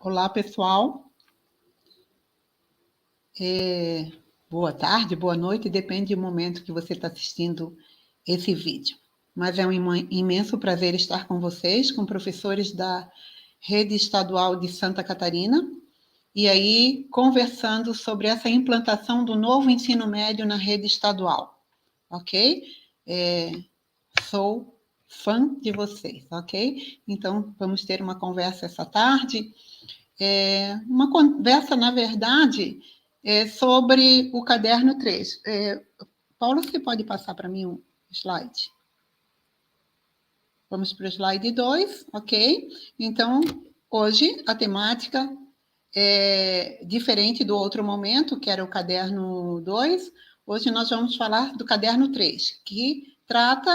Olá, pessoal. Boa tarde, boa noite, depende do momento que você está assistindo esse vídeo. Mas é um imenso prazer estar com vocês, com professores da Rede Estadual de Santa Catarina, e aí conversando sobre essa implantação do novo ensino médio na rede estadual, ok? Sou fã de vocês, ok? Então, vamos ter uma conversa essa tarde. Uma conversa, na verdade, sobre o caderno 3. Paulo, você pode passar para mim um slide? Vamos para o slide 2, ok? Então, hoje, a temática é diferente do outro momento, que era o caderno 2. Hoje nós vamos falar do caderno 3, que trata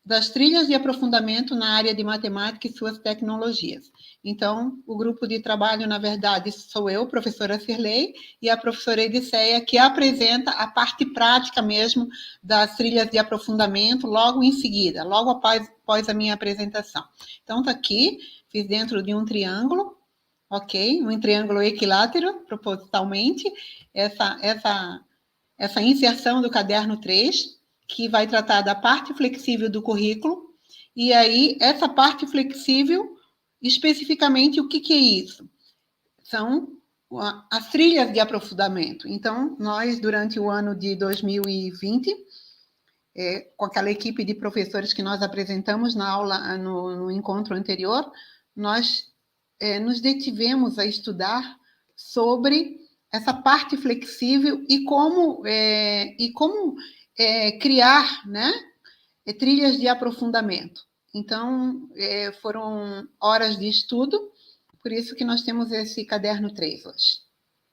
das trilhas de aprofundamento na área de matemática e suas tecnologias. Então, o grupo de trabalho, na verdade, sou eu, professora Cirlei, e a professora Ediceia, que apresenta a parte prática mesmo das trilhas de aprofundamento logo em seguida, logo após a minha apresentação. Então, está aqui, fiz dentro de um triângulo, ok? Um triângulo equilátero, propositalmente, essa inserção do caderno 3, que vai tratar da parte flexível do currículo, e aí, essa parte flexível, especificamente, o que é isso? São as trilhas de aprofundamento. Então, nós, durante o ano de 2020, com aquela equipe de professores que nós apresentamos na aula, no encontro anterior, nós nos detivemos a estudar sobre essa parte flexível e como criar, né, trilhas de aprofundamento. Então, foram horas de estudo, por isso que nós temos esse caderno 3 hoje.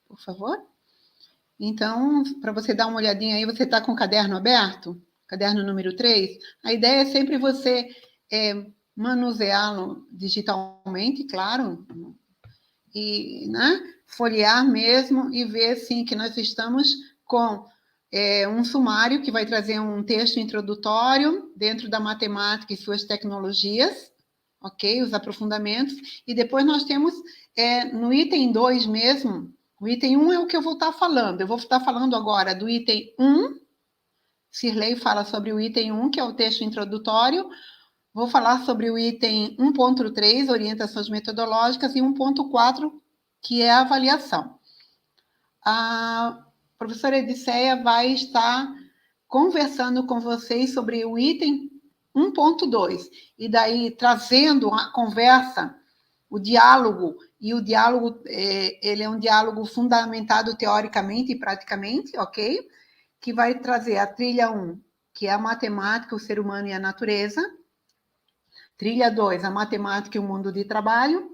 Por favor. Então, para você dar uma olhadinha aí, você está com o caderno aberto? Caderno número 3? A ideia é sempre você manuseá-lo digitalmente, claro, e, né, folhear mesmo e ver, assim, que nós estamos com um sumário que vai trazer um texto introdutório dentro da matemática e suas tecnologias, ok? Os aprofundamentos. E depois nós temos, no item 2 mesmo, o item 1 é o que eu vou estar falando. Eu vou estar falando agora do item 1. Cirlei fala sobre o item 1, que é o texto introdutório. Vou falar sobre o item 1.3, orientações metodológicas, e 1.4, que é a avaliação. A professora Ediceia vai estar conversando com vocês sobre o item 1.2, e daí trazendo a conversa, o diálogo, e o diálogo, ele é um diálogo fundamentado teoricamente e praticamente, ok? Que vai trazer a trilha 1, que é a matemática, o ser humano e a natureza. Trilha 2, a matemática e o mundo de trabalho.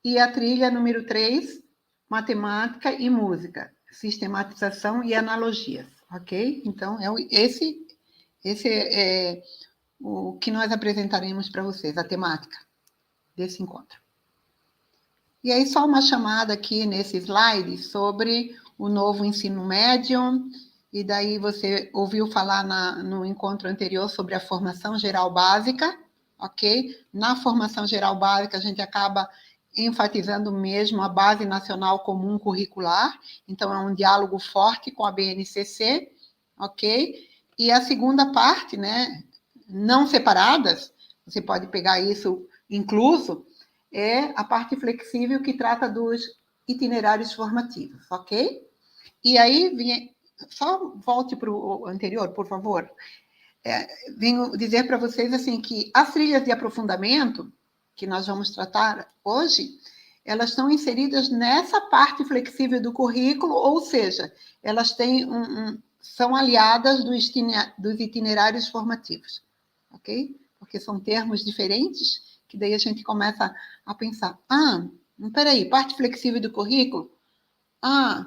E a trilha número 3, matemática e música, sistematização e analogias, ok? Então, esse é o que nós apresentaremos para vocês, a temática desse encontro. E aí, só uma chamada aqui nesse slide sobre o novo ensino médio, e daí você ouviu falar no encontro anterior sobre a formação geral básica, ok? Na formação geral básica, a gente acaba enfatizando mesmo a Base Nacional Comum Curricular, então é um diálogo forte com a BNCC, ok? E a segunda parte, né, não separadas, você pode pegar isso incluso, é a parte flexível que trata dos itinerários formativos, ok? E aí, só volte para o anterior, por favor. Venho dizer para vocês assim que as trilhas de aprofundamento que nós vamos tratar hoje, elas estão inseridas nessa parte flexível do currículo, ou seja, elas têm são aliadas dos itinerários formativos, ok? Porque são termos diferentes, que daí a gente começa a pensar, peraí, parte flexível do currículo?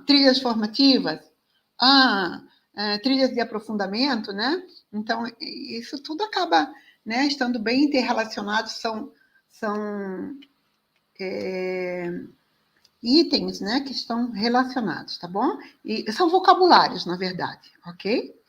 Trilhas formativas? Trilhas de aprofundamento, né? Então, isso tudo acaba, né, estando bem interrelacionado, são itens, né, que estão relacionados, tá bom? E são vocabulários, na verdade, ok?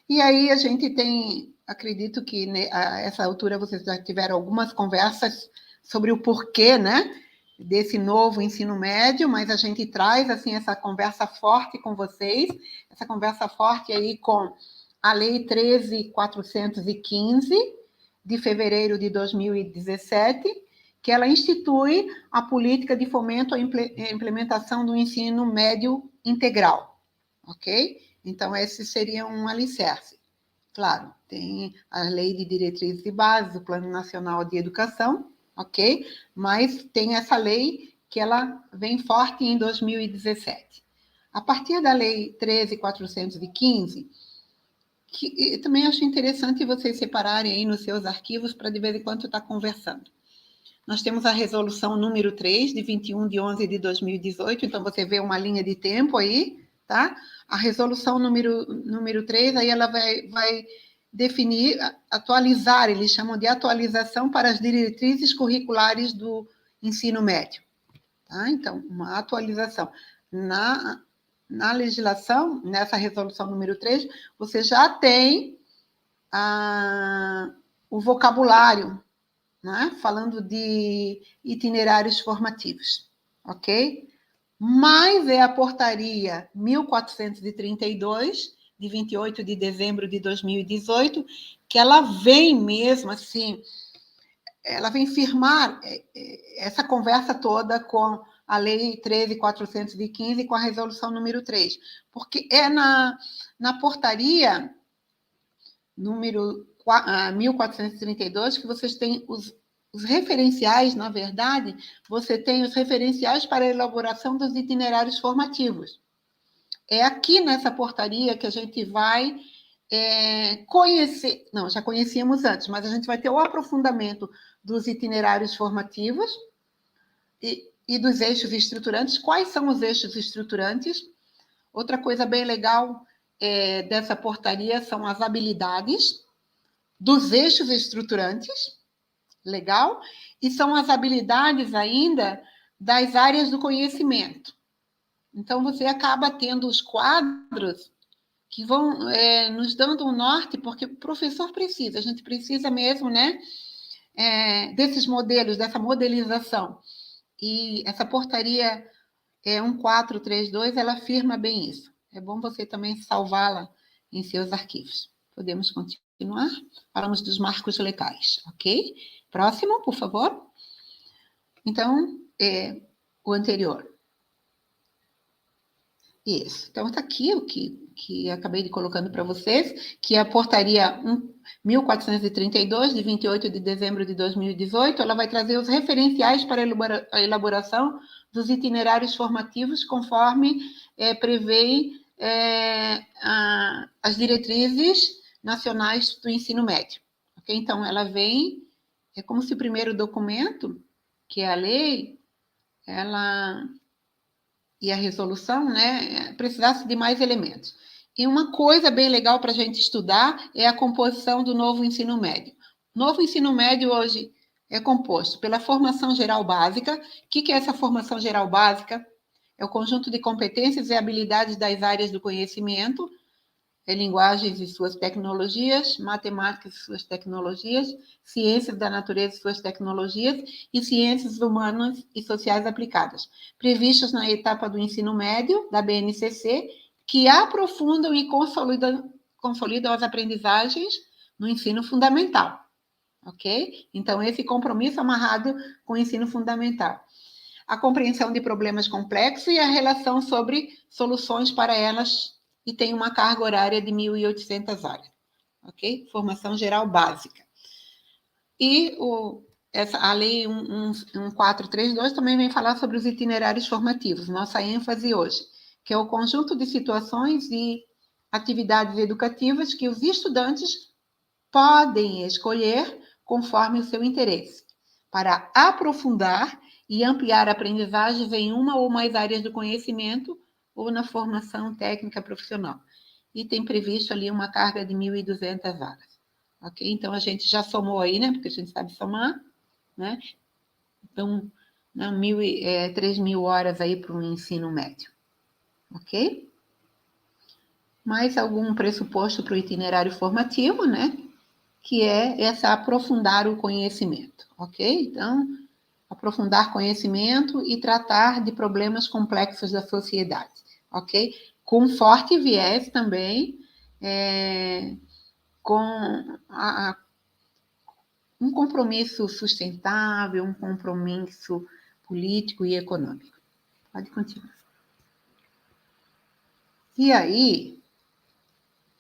E aí a gente tem, acredito que a essa altura vocês já tiveram algumas conversas sobre o porquê, né, desse novo ensino médio, mas a gente traz, assim, essa conversa forte com vocês, essa conversa forte aí com a Lei 13.415, de fevereiro de 2017, que ela institui a política de fomento à implementação do ensino médio integral, ok? Então, esse seria um alicerce. Claro, tem a Lei de Diretrizes e Bases, o Plano Nacional de Educação, ok? Mas tem essa lei que ela vem forte em 2017. A partir da Lei 13.415, que também acho interessante vocês separarem aí nos seus arquivos para de vez em quando estar conversando. Nós temos a resolução número 3, de 21 de 11 de 2018, então você vê uma linha de tempo aí, tá? A resolução número 3, aí ela vai definir, atualizar, eles chamam de atualização para as diretrizes curriculares do ensino médio, tá? Então, uma atualização. Na legislação, nessa resolução número 3, você já tem o vocabulário, né? Falando de itinerários formativos, ok? Mas é a portaria 1432, de 28 de dezembro de 2018, que ela vem mesmo, assim, ela vem firmar essa conversa toda com a Lei 13.415 e com a resolução número 3, porque é na portaria número 1432 que vocês têm os referenciais, na verdade, você tem os referenciais para a elaboração dos itinerários formativos. É aqui nessa portaria que a gente vai conhecer, não, já conhecíamos antes, mas a gente vai ter o aprofundamento dos itinerários formativos e dos eixos estruturantes. Quais são os eixos estruturantes? Outra coisa bem legal dessa portaria são as habilidades dos eixos estruturantes, legal? E são as habilidades ainda das áreas do conhecimento. Então, você acaba tendo os quadros que vão nos dando um norte, porque o professor precisa, a gente precisa mesmo, né, desses modelos, dessa modelização. E essa portaria 1432, ela afirma bem isso. É bom você também salvá-la em seus arquivos. Podemos continuar? Falamos dos marcos legais, ok? Próximo, por favor. Então, o anterior. Isso. Então, está aqui o que acabei de colocando para vocês, que é a portaria 1432, de 28 de dezembro de 2018, ela vai trazer os referenciais para a elaboração dos itinerários formativos, conforme prevê as diretrizes nacionais do ensino médio. Okay? Então, ela vem, é como se o primeiro documento, que é a lei, ela e a resolução, né, precisasse de mais elementos. E uma coisa bem legal para a gente estudar é a composição do novo ensino médio. O novo ensino médio hoje é composto pela formação geral básica. O que é essa formação geral básica? É o conjunto de competências e habilidades das áreas do conhecimento, linguagens e suas tecnologias, matemática e suas tecnologias, ciências da natureza e suas tecnologias e ciências humanas e sociais aplicadas, previstas na etapa do ensino médio da BNCC, que aprofundam e consolidam as aprendizagens no ensino fundamental, ok? Então, esse compromisso amarrado com o ensino fundamental. A compreensão de problemas complexos e a relação sobre soluções para elas, e tem uma carga horária de 1.800 horas, ok? Formação geral básica. E a Lei 1432 também vem falar sobre os itinerários formativos, nossa ênfase hoje, que é o conjunto de situações e atividades educativas que os estudantes podem escolher conforme o seu interesse, para aprofundar e ampliar aprendizagens em uma ou mais áreas do conhecimento ou na formação técnica profissional. E tem previsto ali uma carga de 1.200 horas. Ok? Então, a gente já somou aí, né? Porque a gente sabe somar, né? Então, 3.000 horas aí para o ensino médio. Ok? Mais algum pressuposto para o itinerário formativo, né? Que é essa aprofundar o conhecimento. Ok? Então, aprofundar conhecimento e tratar de problemas complexos da sociedade, ok? Com forte viés também, com um compromisso sustentável, um compromisso político e econômico. Pode continuar. E aí,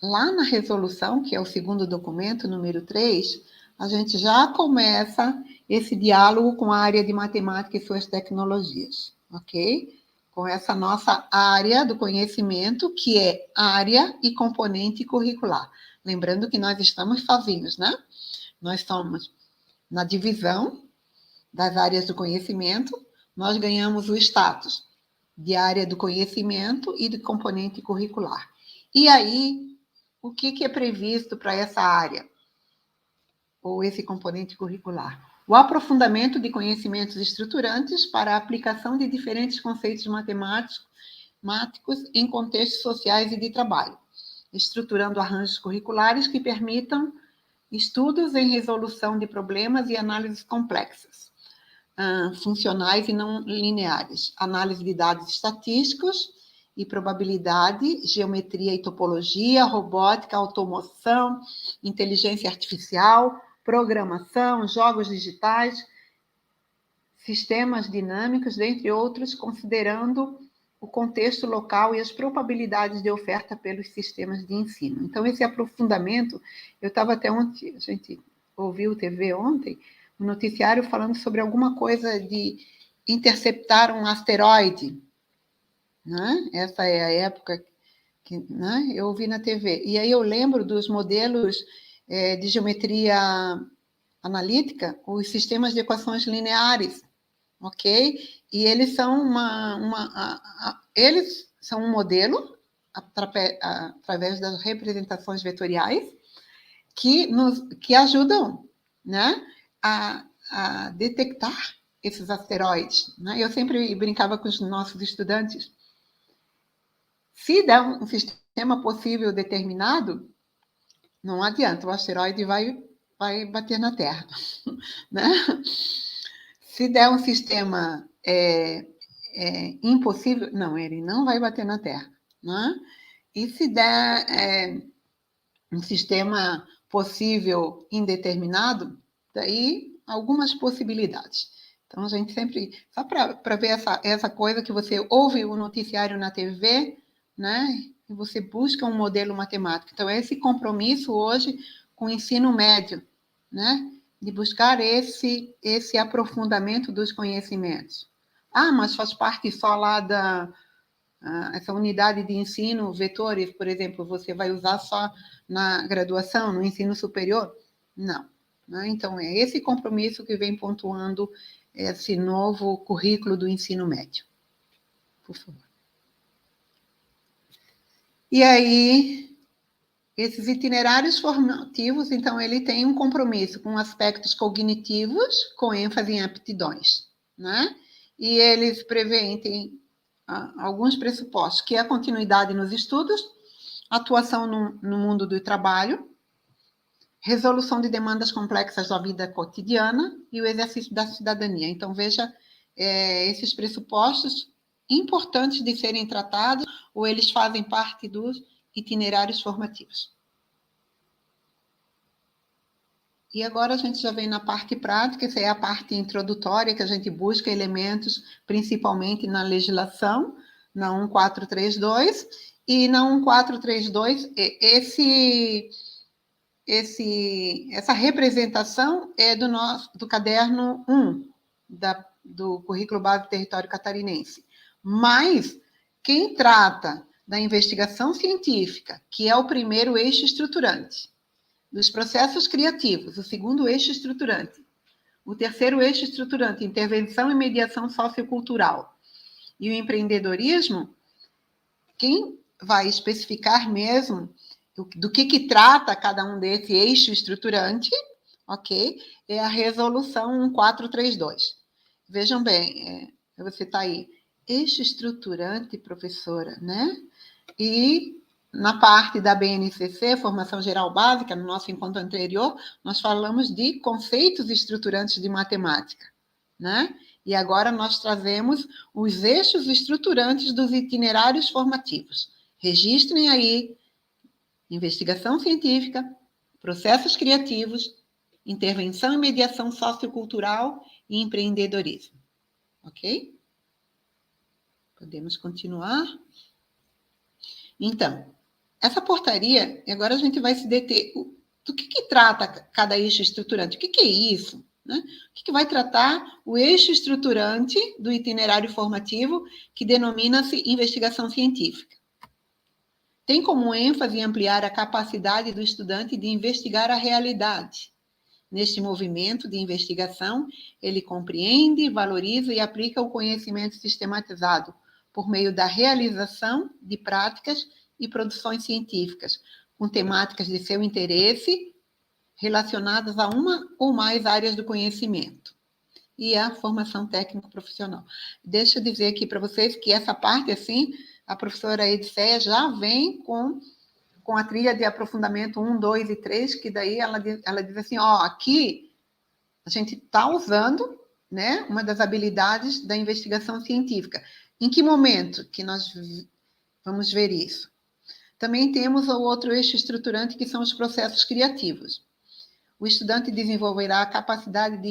lá na resolução, que é o segundo documento, número 3, a gente já começa esse diálogo com a área de matemática e suas tecnologias, ok? Com essa nossa área do conhecimento, que é área e componente curricular. Lembrando que nós estamos sozinhos, né? Nós somos na divisão das áreas do conhecimento, nós ganhamos o status de área do conhecimento e de componente curricular. E aí, o que é previsto para essa área, ou esse componente curricular? O aprofundamento de conhecimentos estruturantes para a aplicação de diferentes conceitos matemáticos em contextos sociais e de trabalho, estruturando arranjos curriculares que permitam estudos em resolução de problemas e análises complexas, funcionais e não lineares, análise de dados estatísticos e probabilidade, geometria e topologia, robótica, automoção, inteligência artificial, programação, jogos digitais, sistemas dinâmicos, dentre outros, considerando o contexto local e as probabilidades de oferta pelos sistemas de ensino. Então, esse aprofundamento, eu estava até ontem, a gente ouviu TV ontem, um noticiário falando sobre alguma coisa de interceptar um asteroide, né? Essa é a época que, né, eu ouvi na TV. E aí eu lembro dos modelos de geometria analítica, os sistemas de equações lineares, ok? E eles são eles são um modelo através das representações vetoriais que ajudam, né, a detectar esses asteroides, né? Eu sempre brincava com os nossos estudantes. Se der um sistema possível determinado, não adianta, o asteroide vai bater na Terra, né? Se der um sistema impossível, não, ele não vai bater na Terra, né? E se der um sistema possível indeterminado, daí algumas possibilidades. Então, a gente sempre, só para ver essa coisa que você ouve o noticiário na TV, né? E você busca um modelo matemático. Então, é esse compromisso hoje com o ensino médio, né? De buscar esse aprofundamento dos conhecimentos. Ah, mas faz parte só lá essa unidade de ensino, vetores, por exemplo, você vai usar só na graduação, no ensino superior? Não. Né? Então, é esse compromisso que vem pontuando esse novo currículo do ensino médio. Por favor. E aí, esses itinerários formativos, então, ele tem um compromisso com aspectos cognitivos, com ênfase em aptidões, né? E eles preveem alguns pressupostos, que é a continuidade nos estudos, atuação no mundo do trabalho, resolução de demandas complexas da vida cotidiana e o exercício da cidadania. Então, veja esses pressupostos importantes de serem tratados, ou eles fazem parte dos itinerários formativos. E agora a gente já vem na parte prática, essa é a parte introdutória, que a gente busca elementos, principalmente na legislação, na 1432, e na 1432, essa representação é do caderno 1 do Currículo Básico do Território Catarinense. Mas quem trata da investigação científica, que é o primeiro eixo estruturante, dos processos criativos, o segundo eixo estruturante, o terceiro eixo estruturante, intervenção e mediação sociocultural, e o empreendedorismo, quem vai especificar mesmo do que trata cada um desse eixo estruturante, ok? É a resolução 1432. Vejam bem, você está aí, eixo estruturante, professora, né? E na parte da BNCC, Formação Geral Básica, no nosso encontro anterior, nós falamos de conceitos estruturantes de matemática, né? E agora nós trazemos os eixos estruturantes dos itinerários formativos. Registrem aí: investigação científica, processos criativos, intervenção e mediação sociocultural e empreendedorismo. Ok? Podemos continuar? Então, essa portaria, e agora a gente vai se deter. Do que trata cada eixo estruturante? O que é isso? Né? O que vai tratar o eixo estruturante do itinerário formativo, que denomina-se investigação científica? Tem como ênfase ampliar a capacidade do estudante de investigar a realidade. Neste movimento de investigação, ele compreende, valoriza e aplica o conhecimento sistematizado por meio da realização de práticas e produções científicas, com temáticas de seu interesse relacionadas a uma ou mais áreas do conhecimento. E a formação técnico-profissional. Deixa eu dizer aqui para vocês que essa parte, assim, a professora Edicéia já vem com a trilha de aprofundamento 1, 2 e 3, que daí ela diz assim, aqui a gente está usando, né, uma das habilidades da investigação científica. Em que momento que nós vamos ver isso? Também temos o outro eixo estruturante, que são os processos criativos. O estudante desenvolverá a capacidade de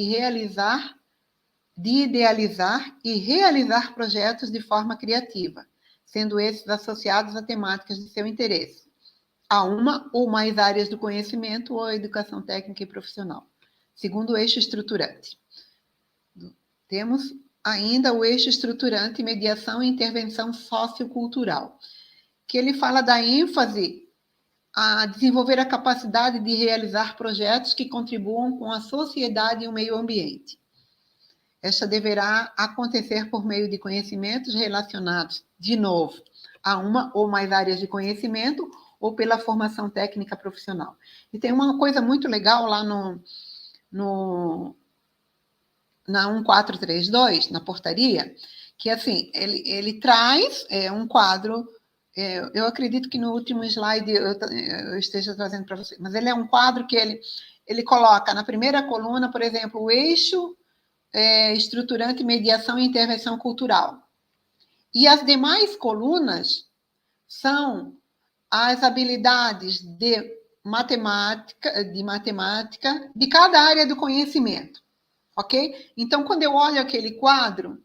idealizar e realizar projetos de forma criativa, sendo esses associados a temáticas de seu interesse, a uma ou mais áreas do conhecimento ou a educação técnica e profissional. Segundo o eixo estruturante. Temos ainda o eixo estruturante mediação e intervenção sociocultural, que ele fala da ênfase a desenvolver a capacidade de realizar projetos que contribuam com a sociedade e o meio ambiente. Esta deverá acontecer por meio de conhecimentos relacionados, de novo, a uma ou mais áreas de conhecimento ou pela formação técnica profissional. E tem uma coisa muito legal lá na 1432, na portaria, que assim, ele traz um quadro, eu acredito que no último slide eu esteja trazendo para você, mas ele é um quadro que ele coloca na primeira coluna, por exemplo, o eixo estruturante, mediação e intervenção cultural. E as demais colunas são as habilidades de matemática de cada área do conhecimento, ok? Então, quando eu olho aquele quadro,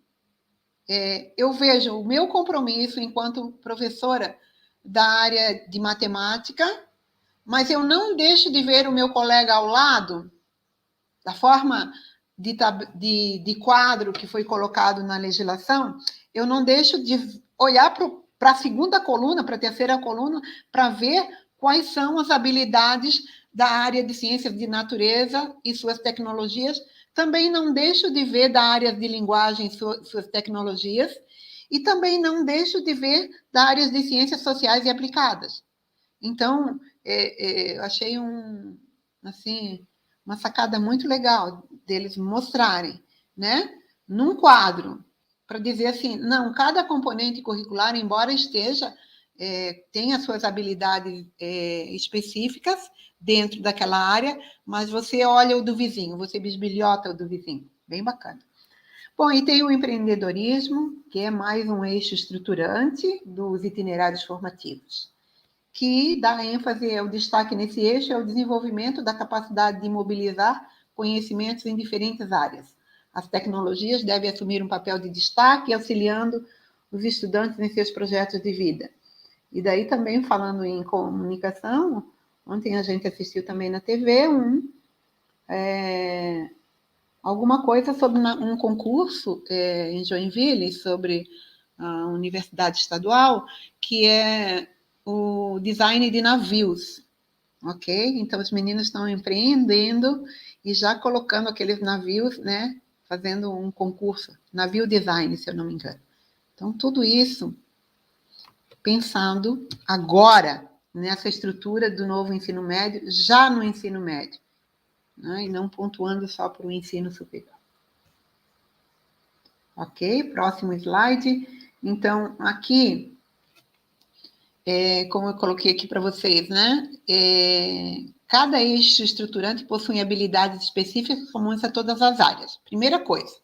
eu vejo o meu compromisso enquanto professora da área de matemática, mas eu não deixo de ver o meu colega ao lado, da forma de quadro que foi colocado na legislação, eu não deixo de olhar para a segunda coluna, para a terceira coluna, para ver quais são as habilidades da área de ciências de natureza e suas tecnologias. Também não deixo de ver da área de linguagem suas tecnologias, e também não deixo de ver da área de ciências sociais e aplicadas. Então, eu achei uma sacada muito legal deles mostrarem, né, num quadro, para dizer assim, não, cada componente curricular, embora tenha suas habilidades específicas dentro daquela área, mas você olha o do vizinho, você bisbilhota o do vizinho. Bem bacana. Bom, e tem o empreendedorismo, que é mais um eixo estruturante dos itinerários formativos, que dá ênfase, o destaque nesse eixo é o desenvolvimento da capacidade de mobilizar conhecimentos em diferentes áreas. As tecnologias devem assumir um papel de destaque, auxiliando os estudantes em seus projetos de vida. E daí também, falando em comunicação, ontem a gente assistiu também na TV alguma coisa sobre um concurso em Joinville, sobre a Universidade Estadual, que é o design de navios, ok? Então, os meninos estão empreendendo e já colocando aqueles navios, né? Fazendo um concurso, navio design, se eu não me engano. Então, tudo isso pensando agora nessa estrutura do novo ensino médio, já no ensino médio, né? E não pontuando só para o ensino superior. Ok? Próximo slide. Então, aqui, como eu coloquei aqui para vocês, né? Cada eixo estruturante possui habilidades específicas comuns a todas as áreas. Primeira coisa,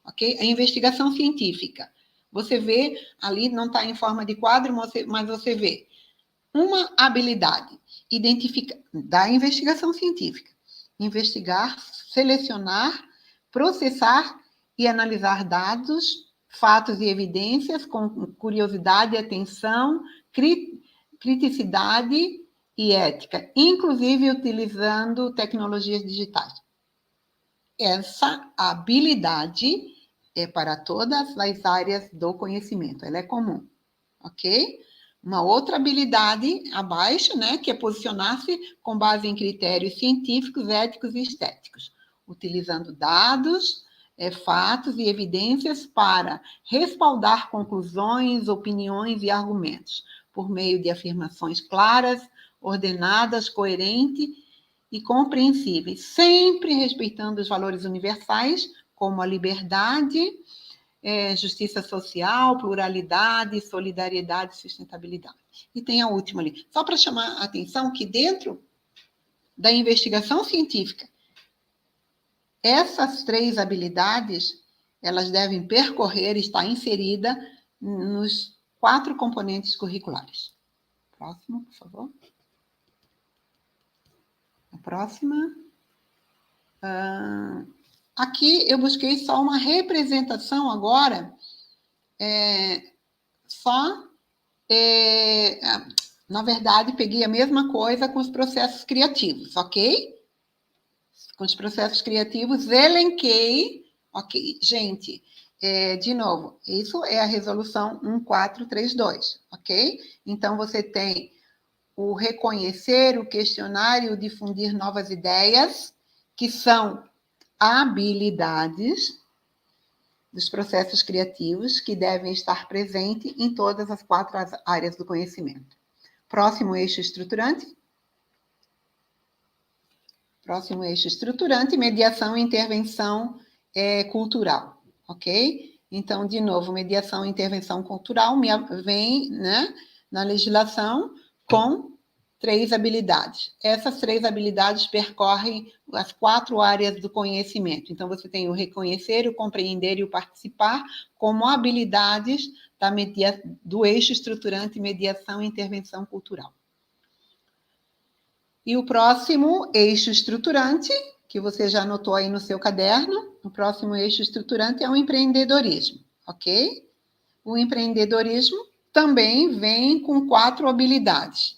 ok? A investigação científica. Você vê, ali não está em forma de quadro, mas você vê uma habilidade da investigação científica. Investigar, selecionar, processar e analisar dados, fatos e evidências com curiosidade, atenção, criticidade e ética, inclusive utilizando tecnologias digitais. Essa habilidade é para todas as áreas do conhecimento, ela é comum, ok? Uma outra habilidade abaixo, né, que é posicionar-se com base em critérios científicos, éticos e estéticos, utilizando dados, fatos e evidências para respaldar conclusões, opiniões e argumentos, por meio de afirmações claras, ordenadas, coerentes e compreensíveis, sempre respeitando os valores universais, como a liberdade, justiça social, pluralidade, solidariedade e sustentabilidade. E tem a última ali. Só para chamar a atenção que dentro da investigação científica, essas 3 habilidades, elas devem percorrer, estar inserida nos 4 componentes curriculares. Próximo, por favor. A próxima. Aqui eu busquei só uma representação agora, na verdade, peguei a mesma coisa com os processos criativos, ok? Com os processos criativos, elenquei, ok? Gente, de novo, isso é a resolução 1432, ok? Então, você tem o reconhecer, o questionar e o difundir novas ideias, que são habilidades dos processos criativos que devem estar presentes em todas as 4 áreas do conhecimento. Próximo eixo estruturante. Próximo eixo estruturante, mediação e intervenção cultural, ok? Então, de novo, mediação e intervenção cultural vem, né, na legislação com 3 habilidades. Essas 3 habilidades percorrem as 4 áreas do conhecimento. Então, você tem o reconhecer, o compreender e o participar como habilidades do eixo estruturante, mediação e intervenção cultural. E o próximo eixo estruturante, que você já anotou aí no seu caderno, o próximo eixo estruturante é o empreendedorismo, ok? O empreendedorismo também vem com 4 habilidades,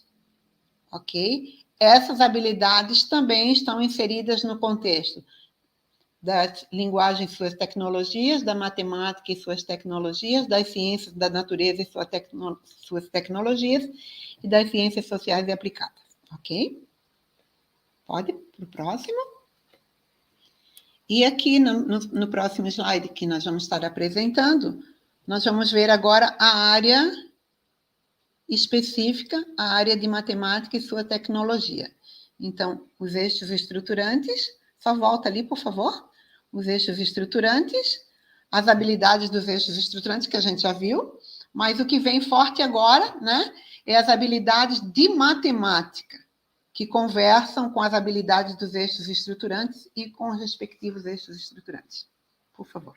ok? Essas habilidades também estão inseridas no contexto das linguagens e suas tecnologias, da matemática e suas tecnologias, das ciências da natureza e suas tecnologias, e das ciências sociais e aplicadas, ok? Pode ir para o próximo. E aqui no próximo slide que nós vamos estar apresentando, nós vamos ver agora a área específica, a área de matemática e sua tecnologia. Então, os eixos estruturantes, só volta ali, por favor. Os eixos estruturantes, as habilidades dos eixos estruturantes, que a gente já viu, mas o que vem forte agora, né, é as habilidades de matemática, que conversam com as habilidades dos eixos estruturantes e com os respectivos eixos estruturantes. Por favor.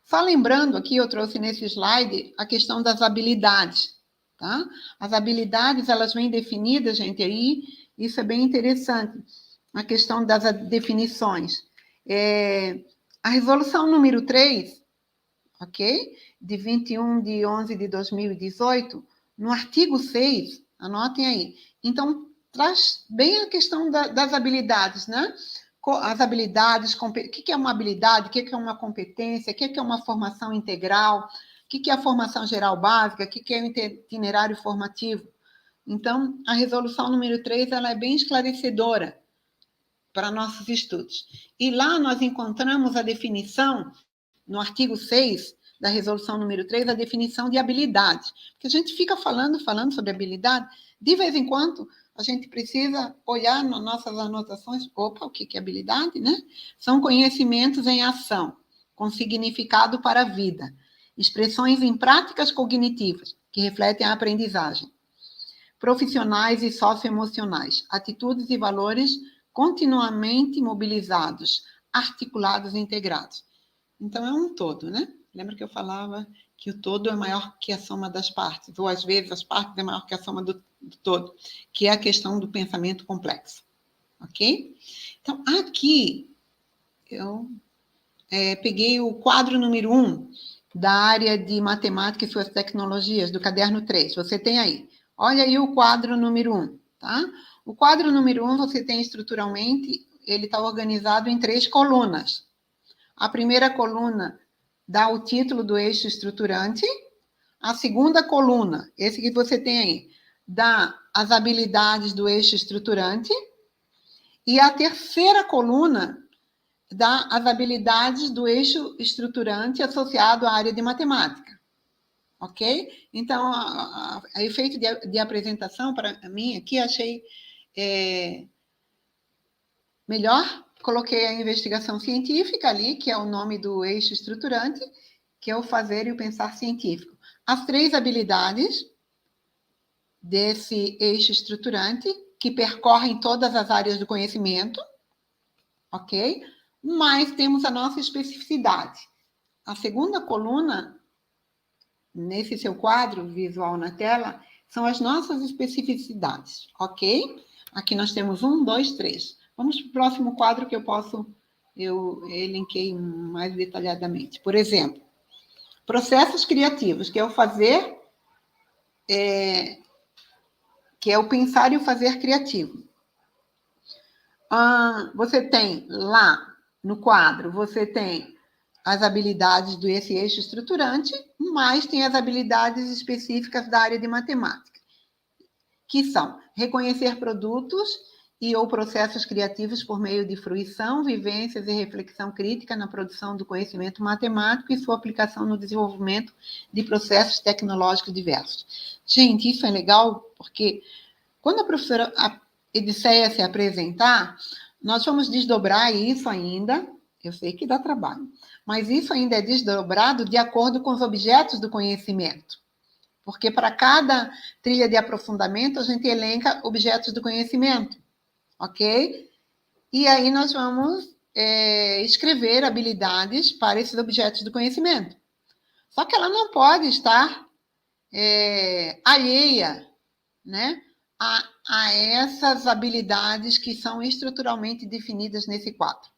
Só lembrando aqui, eu trouxe nesse slide a questão das habilidades, tá? As habilidades, elas vêm definidas, gente, aí, isso é bem interessante, a questão das definições. A resolução número 3, ok? De 21 de 11 de 2018, no artigo 6, anotem aí. Então, traz bem a questão das habilidades, né? As habilidades, o que é uma habilidade, o que é uma competência, o que é uma formação integral, o que é a formação geral básica, o que é o itinerário formativo. Então, a resolução número 3, ela é bem esclarecedora para nossos estudos. E lá nós encontramos a definição, no artigo 6 da resolução número 3, a definição de habilidade. Porque a gente fica falando sobre habilidade, de vez em quando a gente precisa olhar nas nossas anotações, opa, o que é habilidade, né? São conhecimentos em ação, com significado para a vida, expressões em práticas cognitivas, que refletem a aprendizagem, profissionais e socioemocionais, atitudes e valores continuamente mobilizados, articulados e integrados. Então, é um todo, né? Lembra que eu falava que o todo é maior que a soma das partes, ou às vezes as partes é maior que a soma do todo, que é a questão do pensamento complexo, ok? Então, aqui eu peguei o quadro número 1 da área de matemática e suas tecnologias, do caderno 3. Você tem aí. Olha aí o quadro número 1, tá? O quadro número 1, você tem estruturalmente, ele está organizado em 3 colunas. A primeira coluna dá o título do eixo estruturante. A segunda coluna, esse que você tem aí, dá as habilidades do eixo estruturante. E a terceira coluna dá as habilidades do eixo estruturante associado à área de matemática. Ok? Então, a efeito de apresentação, para mim, aqui achei melhor. Coloquei a investigação científica ali, que é o nome do eixo estruturante, que é o fazer e o pensar científico. As 3 habilidades desse eixo estruturante, que percorrem todas as áreas do conhecimento, ok? Mas temos a nossa especificidade. A segunda coluna, nesse seu quadro visual na tela, são as nossas especificidades, ok? Aqui nós temos 1, 2, 3. Vamos para o próximo quadro que eu elenquei mais detalhadamente. Por exemplo, processos criativos, que é o fazer, que é o pensar e o fazer criativo. Você tem lá no quadro, você tem as habilidades desse eixo estruturante, mas tem as habilidades específicas da área de matemática, que são reconhecer produtos e ou processos criativos por meio de fruição, vivências e reflexão crítica na produção do conhecimento matemático e sua aplicação no desenvolvimento de processos tecnológicos diversos. Gente, isso é legal porque quando a professora Edicéia se apresentar, nós vamos desdobrar isso ainda. Eu sei que dá trabalho, mas isso ainda é desdobrado de acordo com os objetos do conhecimento. Porque para cada trilha de aprofundamento, a gente elenca objetos do conhecimento, ok? E aí nós vamos escrever habilidades para esses objetos do conhecimento. Só que ela não pode estar alheia, né, a essas habilidades que são estruturalmente definidas nesse quadro.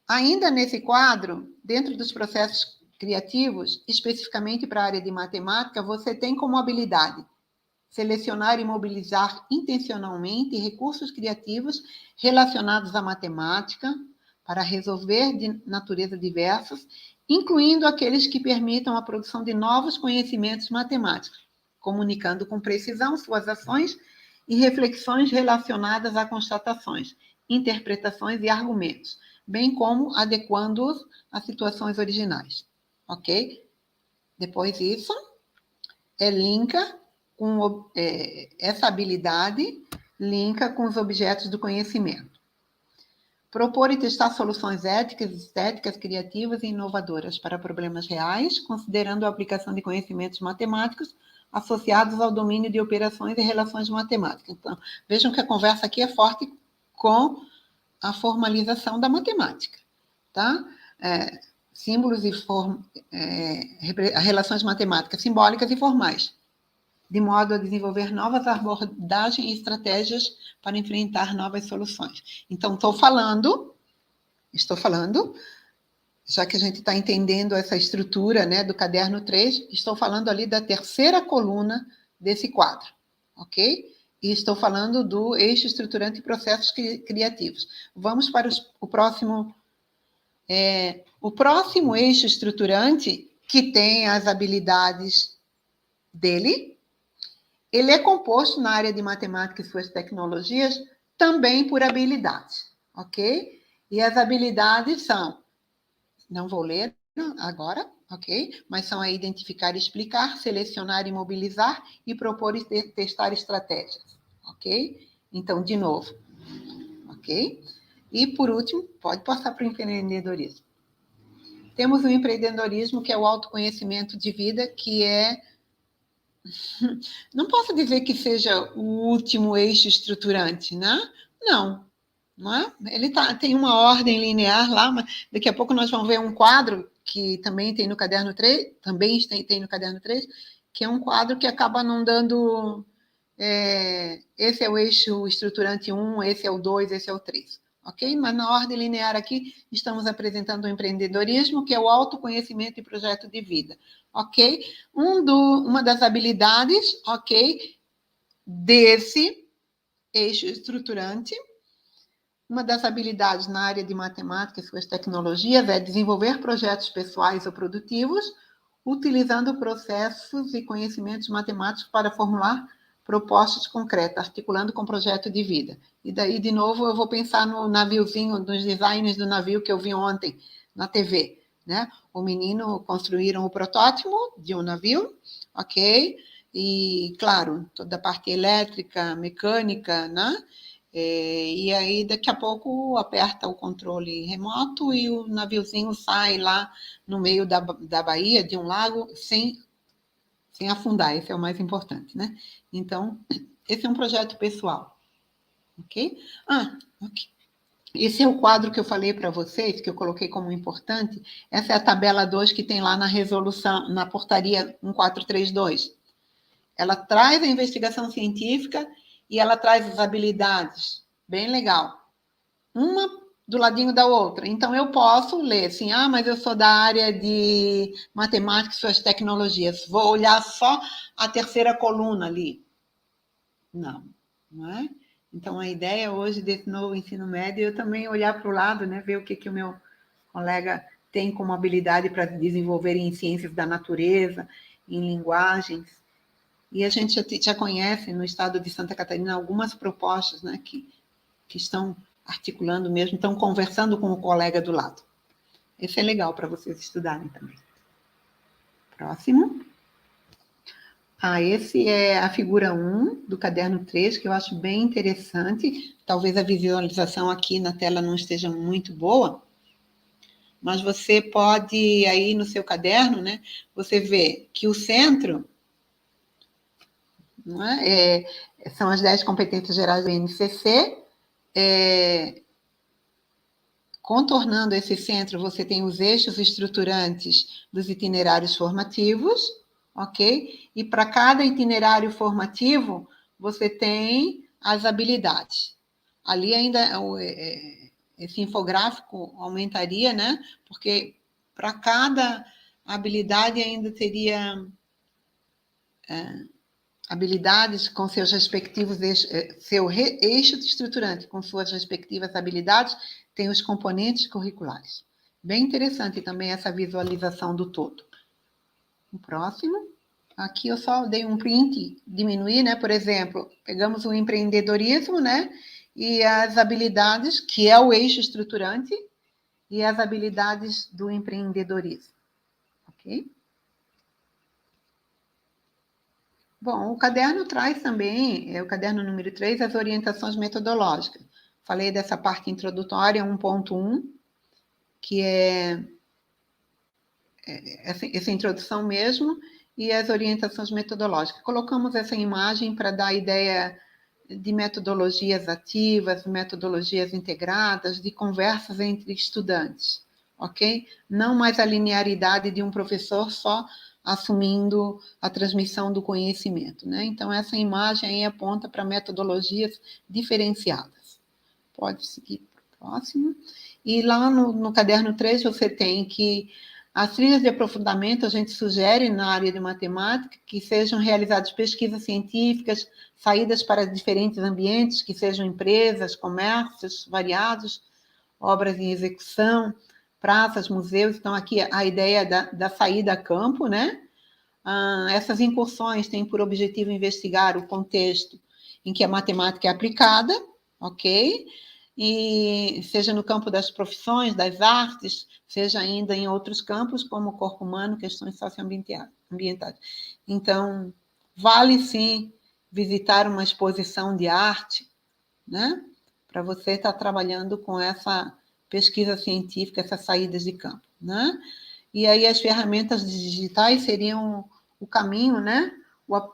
Ainda nesse quadro, dentro dos processos criativos, especificamente para a área de matemática, você tem como habilidade selecionar e mobilizar intencionalmente recursos criativos relacionados à matemática para resolver de natureza diversas, incluindo aqueles que permitam a produção de novos conhecimentos matemáticos, comunicando com precisão suas ações e reflexões relacionadas a constatações, interpretações e argumentos, bem como adequando-os às situações originais. Ok? Depois disso, linka com essa habilidade, linka com os objetos do conhecimento. Propor e testar soluções éticas, estéticas, criativas e inovadoras para problemas reais, considerando a aplicação de conhecimentos matemáticos associados ao domínio de operações e relações matemáticas. Então, vejam que a conversa aqui é forte com a formalização da matemática, tá? Símbolos e relações matemáticas simbólicas e formais, de modo a desenvolver novas abordagens e estratégias para enfrentar novas soluções. Então, estou falando, já que a gente está entendendo essa estrutura, né, do caderno 3, estou falando ali da terceira coluna desse quadro, ok? E estou falando do eixo estruturante e processos criativos. Vamos para o próximo. O próximo eixo estruturante, que tem as habilidades dele, ele é composto na área de matemática e suas tecnologias também por habilidades, ok? E as habilidades são, não vou ler agora, ok? Mas são a identificar e explicar, selecionar e mobilizar e propor e testar estratégias, ok? Então, de novo, ok? E, por último, pode passar para o empreendedorismo. Temos o empreendedorismo, que é o autoconhecimento de vida, que é... Não posso dizer que seja o último eixo estruturante, né? Não. não é? Ele tem uma ordem linear lá, mas daqui a pouco nós vamos ver um quadro que também tem no caderno 3, tem no caderno 3, que é um quadro que acaba não dando... esse é o eixo estruturante 1, esse é o 2, esse é o 3. Ok? Mas na ordem linear aqui, estamos apresentando o empreendedorismo, que é o autoconhecimento e projeto de vida. Ok? Uma das habilidades, ok, desse eixo estruturante, uma das habilidades na área de matemática e suas tecnologias é desenvolver projetos pessoais ou produtivos, utilizando processos e conhecimentos matemáticos para formular propostas concretas, articulando com projeto de vida. E daí, de novo, eu vou pensar no naviozinho, nos designs do navio que eu vi ontem na TV, né? O menino construíram o protótipo de um navio, ok? E, claro, toda a parte elétrica, mecânica, né? E aí, daqui a pouco, aperta o controle remoto e o naviozinho sai lá no meio da baía, de um lago, sem afundar. Esse é o mais importante, né? Então, esse é um projeto pessoal, ok? Ok. Esse é o quadro que eu falei para vocês, que eu coloquei como importante. Essa é a tabela 2 que tem lá na resolução, na portaria 1432. Ela traz a investigação científica e ela traz as habilidades. Bem legal. Uma do ladinho da outra. Então, eu posso ler assim, mas eu sou da área de matemática e suas tecnologias. Vou olhar só a terceira coluna ali. Não é? Então, a ideia hoje desse novo ensino médio é eu também olhar para o lado, né, ver o que o meu colega tem como habilidade para desenvolver em ciências da natureza, em linguagens. E a gente já conhece no estado de Santa Catarina algumas propostas, né, que estão articulando mesmo, estão conversando com o colega do lado. Esse é legal para vocês estudarem também. Próximo. Esse é a figura 1 do caderno 3, que eu acho bem interessante. Talvez a visualização aqui na tela não esteja muito boa, mas você pode, aí no seu caderno, né, você vê que o centro, não é? São as 10 competências gerais do INCC. Contornando esse centro, você tem os eixos estruturantes dos itinerários formativos, ok? E para cada itinerário formativo, você tem as habilidades. Ali ainda esse infográfico aumentaria, né? Porque para cada habilidade ainda teria habilidades com seus respectivos seu eixo estruturante com suas respectivas habilidades, tem os componentes curriculares. Bem interessante também essa visualização do todo. O próximo. Aqui eu só dei um print, diminuir, né? Por exemplo, pegamos o empreendedorismo, né? E as habilidades, que é o eixo estruturante, e as habilidades do empreendedorismo. Ok? Bom, o caderno traz também, o caderno número 3, as orientações metodológicas. Falei dessa parte introdutória 1.1, que é essa introdução mesmo, e as orientações metodológicas. Colocamos essa imagem para dar a ideia de metodologias ativas, metodologias integradas, de conversas entre estudantes, ok? Não mais a linearidade de um professor só assumindo a transmissão do conhecimento, né? Então, essa imagem aí aponta para metodologias diferenciadas. Pode seguir para o próximo. E lá no caderno 3, você tem que as trilhas de aprofundamento, a gente sugere na área de matemática que sejam realizadas pesquisas científicas, saídas para diferentes ambientes, que sejam empresas, comércios variados, obras em execução, praças, museus. Então, aqui a ideia da saída a campo, né? Essas incursões têm por objetivo investigar o contexto em que a matemática é aplicada, ok? E seja no campo das profissões, das artes, seja ainda em outros campos, como o corpo humano, questões socioambientais. Então, vale sim visitar uma exposição de arte, né? Para você estar trabalhando com essa pesquisa científica, essas saídas de campo, né? E aí as ferramentas digitais seriam o caminho, né?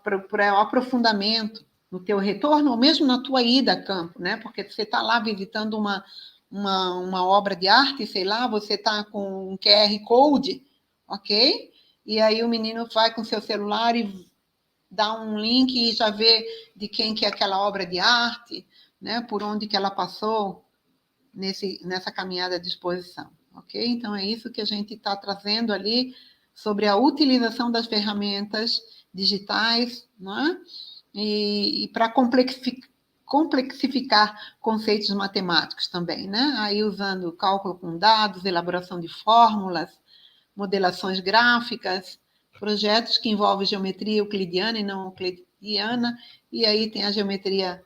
Para o aprofundamento no teu retorno, ou mesmo na tua ida a campo, né? Porque você está lá visitando uma obra de arte, sei lá, você está com um QR Code, ok? E aí o menino vai com seu celular e dá um link e já vê de quem que é aquela obra de arte, né? Por onde que ela passou nessa caminhada de exposição, ok? Então, é isso que a gente está trazendo ali sobre a utilização das ferramentas digitais, né? E para complexificar conceitos matemáticos também, né? Aí usando cálculo com dados, elaboração de fórmulas, modelações gráficas, projetos que envolvem geometria euclidiana e não euclidiana, e aí tem a geometria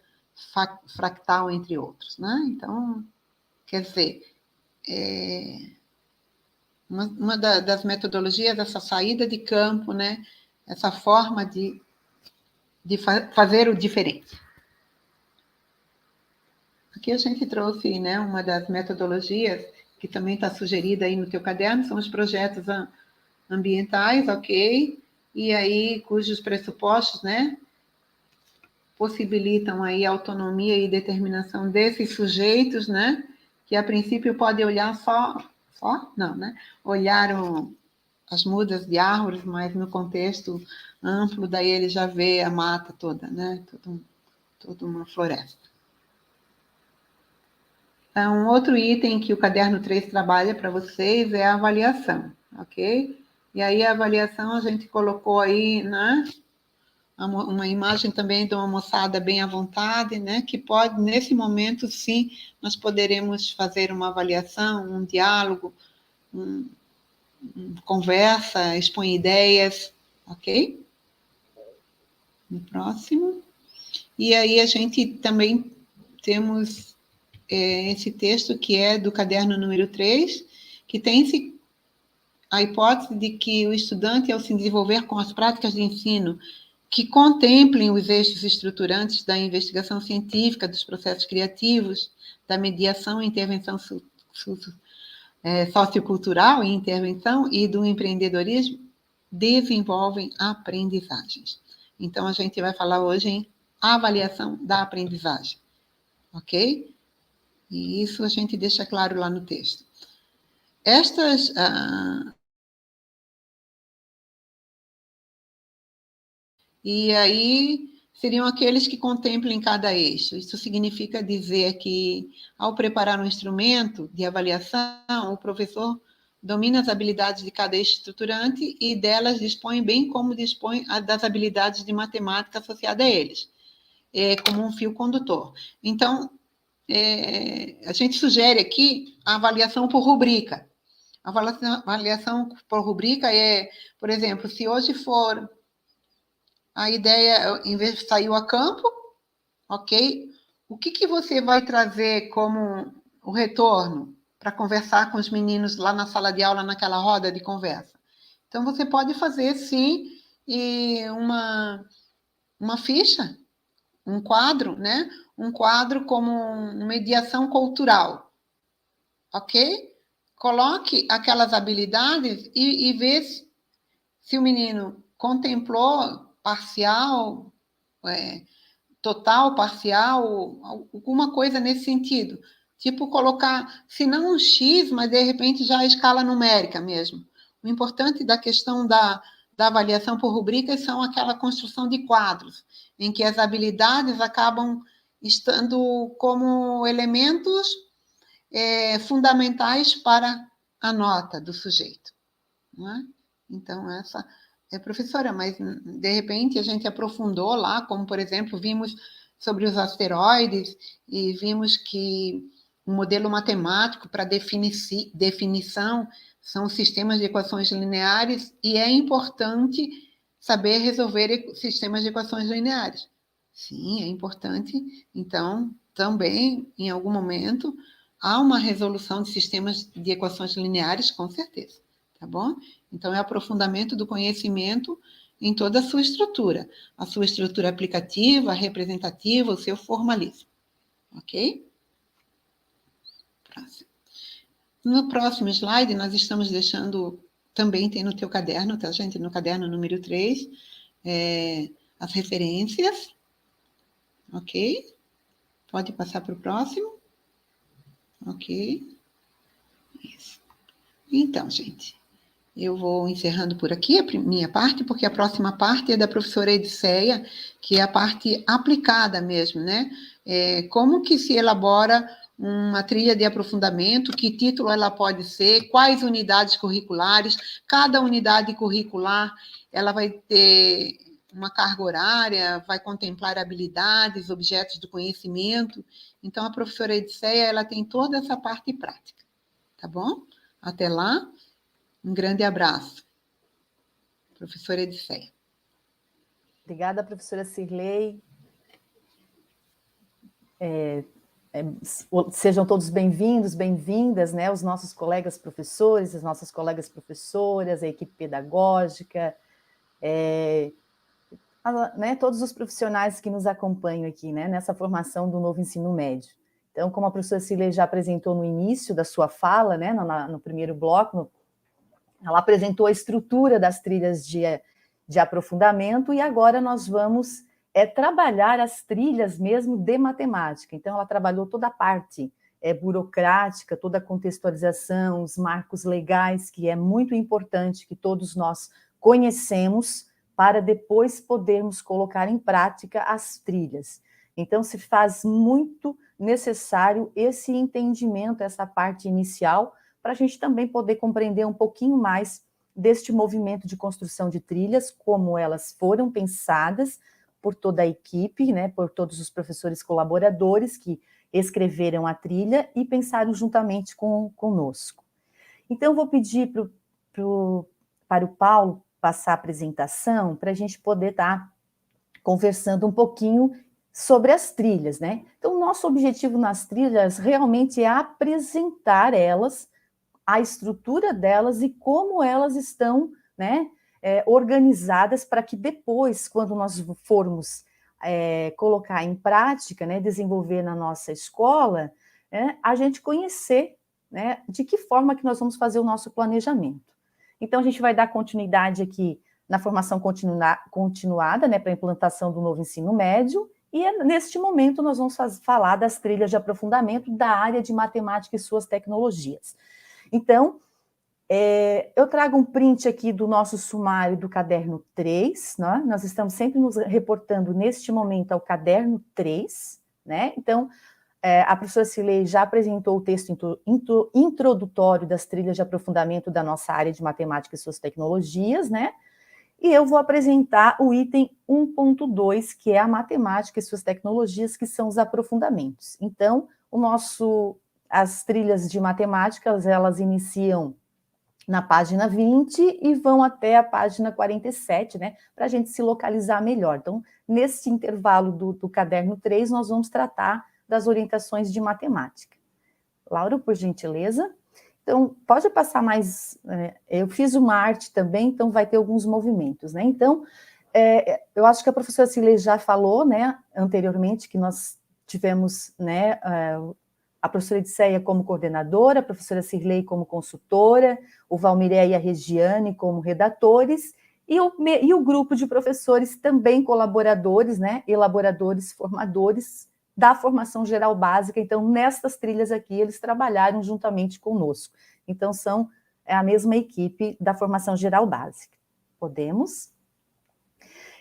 fractal, entre outros, né? Então, quer dizer, uma das metodologias, essa saída de campo, né? Essa forma de fazer o diferente. Aqui a gente trouxe, né, uma das metodologias que também está sugerida aí no teu caderno, são os projetos ambientais, ok? E aí, cujos pressupostos, né, possibilitam aí a autonomia e determinação desses sujeitos, né, que a princípio podem olhar não, né, olhar as mudas de árvores, mas no contexto amplo, daí ele já vê a mata toda, né, toda uma floresta. Um outro item que o caderno 3 trabalha para vocês é a avaliação, ok? E aí a avaliação a gente colocou aí, né, uma imagem também de uma moçada bem à vontade, né, que pode, nesse momento, sim, nós poderemos fazer uma avaliação, um diálogo, conversa, expõe ideias, ok? No próximo. E aí a gente também temos esse texto que é do caderno número 3, que tem a hipótese de que o estudante, ao se desenvolver com as práticas de ensino que contemplem os eixos estruturantes da investigação científica, dos processos criativos, da mediação e intervenção sociocultural e intervenção e do empreendedorismo, desenvolvem aprendizagens. Então, a gente vai falar hoje em avaliação da aprendizagem, ok? E isso a gente deixa claro lá no texto. Estas e aí seriam aqueles que contemplem cada eixo. Isso significa dizer que, ao preparar um instrumento de avaliação, o professor domina as habilidades de cada eixo estruturante e delas dispõe bem como dispõe das habilidades de matemática associada a eles, como um fio condutor. Então, a gente sugere aqui a avaliação por rubrica. A avaliação por rubrica é, por exemplo, se hoje for a ideia, em vez de sair a campo, ok? O que você vai trazer como o retorno para conversar com os meninos lá na sala de aula, naquela roda de conversa? Então, você pode fazer, sim, uma ficha, um quadro, né? Um quadro como uma mediação cultural, ok? Coloque aquelas habilidades e vê se o menino contemplou parcial, total, parcial, alguma coisa nesse sentido. Tipo, colocar, se não um X, mas de repente já a escala numérica mesmo. O importante da questão da avaliação por rubricas são aquela construção de quadros, em que as habilidades acabam estando como elementos fundamentais para a nota do sujeito. Não é? Então, essa professora, mas de repente a gente aprofundou lá, como por exemplo, vimos sobre os asteroides e vimos que o modelo matemático para definição são sistemas de equações lineares e é importante saber resolver sistemas de equações lineares. Sim, é importante. Então, também, em algum momento, há uma resolução de sistemas de equações lineares, com certeza. Tá bom? Então, é aprofundamento do conhecimento em toda a sua estrutura aplicativa, representativa, o seu formalismo. Ok? Próximo. No próximo slide, nós estamos deixando, também tem no teu caderno, tá, gente? No caderno número 3, as referências. Ok? Pode passar para o próximo. Ok. Isso. Então, gente, eu vou encerrando por aqui a minha parte, porque a próxima parte é da professora Ediceia, que é a parte aplicada mesmo, né? Como que se elabora uma trilha de aprofundamento, que título ela pode ser, quais unidades curriculares, cada unidade curricular, ela vai ter uma carga horária, vai contemplar habilidades, objetos do conhecimento. Então, a professora Ediceia, ela tem toda essa parte prática, tá bom? Até lá, um grande abraço. Professora Ediceia. Obrigada, professora Cirlei. Sejam todos bem-vindos, bem-vindas, né, os nossos colegas professores, as nossas colegas professoras, a equipe pedagógica, né, todos os profissionais que nos acompanham aqui, né, nessa formação do novo ensino médio. Então, como a professora Cirlei já apresentou no início da sua fala, né, no primeiro bloco, ela apresentou a estrutura das trilhas de aprofundamento, e agora nós vamos trabalhar as trilhas mesmo de matemática. Então, ela trabalhou toda a parte burocrática, toda a contextualização, os marcos legais, que é muito importante que todos nós conhecemos para depois podermos colocar em prática as trilhas. Então, se faz muito necessário esse entendimento, essa parte inicial, para a gente também poder compreender um pouquinho mais deste movimento de construção de trilhas, como elas foram pensadas por toda a equipe, né, por todos os professores colaboradores que escreveram a trilha e pensaram juntamente conosco. Então, vou pedir para o Paulo passar a apresentação, para a gente poder estar conversando um pouquinho sobre as trilhas, né? Então, o nosso objetivo nas trilhas realmente é apresentar elas, a estrutura delas e como elas estão, né, organizadas, para que depois, quando nós formos colocar em prática, né, desenvolver na nossa escola, a gente conhecer, né, de que forma que nós vamos fazer o nosso planejamento. Então, a gente vai dar continuidade aqui na formação continuada, né, para a implantação do novo ensino médio, e neste momento nós vamos falar das trilhas de aprofundamento da área de matemática e suas tecnologias. Então, eu trago um print aqui do nosso sumário do caderno 3, né? Nós estamos sempre nos reportando neste momento ao caderno 3, né? Então, a professora Cirlei já apresentou o texto introdutório das trilhas de aprofundamento da nossa área de matemática e suas tecnologias, né? E eu vou apresentar o item 1.2, que é a matemática e suas tecnologias, que são os aprofundamentos. Então, as trilhas de matemática, elas iniciam na página 20 e vão até a página 47, né, para a gente se localizar melhor. Então, nesse intervalo do caderno 3, nós vamos tratar das orientações de matemática. Laura, por gentileza. Então, pode passar mais... eu fiz uma arte também, então vai ter alguns movimentos, né? Então, eu acho que a professora Cirlei já falou, né, anteriormente, que nós tivemos, né, a professora Ediceia como coordenadora, a professora Cirlei como consultora, o Valmiré e a Regiane como redatores, e o grupo de professores também colaboradores, né, elaboradores, formadores da formação geral básica. Então, nestas trilhas aqui, eles trabalharam juntamente conosco. Então, são a mesma equipe da formação geral básica. Podemos?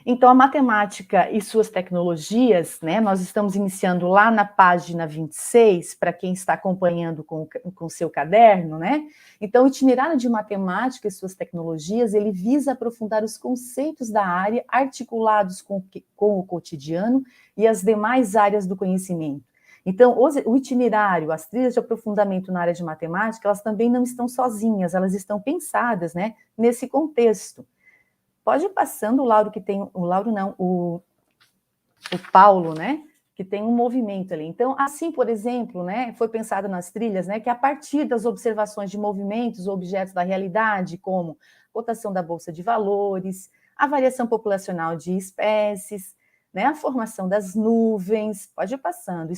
Então, a matemática e suas tecnologias, né, nós estamos iniciando lá na página 26, para quem está acompanhando com o seu caderno, né? Então, o itinerário de matemática e suas tecnologias, ele visa aprofundar os conceitos da área, articulados com o cotidiano e as demais áreas do conhecimento. Então, o itinerário, as trilhas de aprofundamento na área de matemática, elas também não estão sozinhas, elas estão pensadas, né, nesse contexto. Pode ir passando o Lauro, que tem... O Lauro não, o Paulo, né? Que tem um movimento ali. Então, assim, por exemplo, né, foi pensado nas trilhas, né, que a partir das observações de movimentos ou objetos da realidade, como cotação da Bolsa de Valores, a variação populacional de espécies, né, a formação das nuvens, pode ir passando,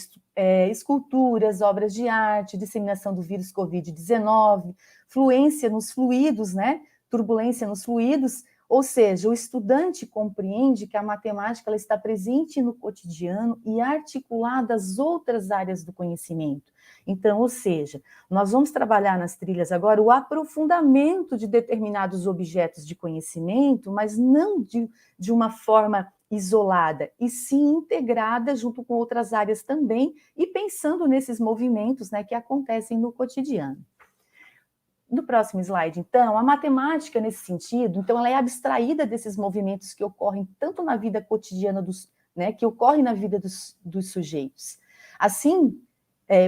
esculturas, obras de arte, disseminação do vírus Covid-19, fluência nos fluidos, né, turbulência nos fluidos, Ou seja, o estudante compreende que a matemática ela está presente no cotidiano e articulada às outras áreas do conhecimento. Então, ou seja, nós vamos trabalhar nas trilhas agora o aprofundamento de determinados objetos de conhecimento, mas não de uma forma isolada, e sim integrada junto com outras áreas também, e pensando nesses movimentos, né, que acontecem no cotidiano. No próximo slide, então, a matemática, nesse sentido, então, ela é abstraída desses movimentos que ocorrem tanto na vida cotidiana que ocorrem na vida dos sujeitos. Assim,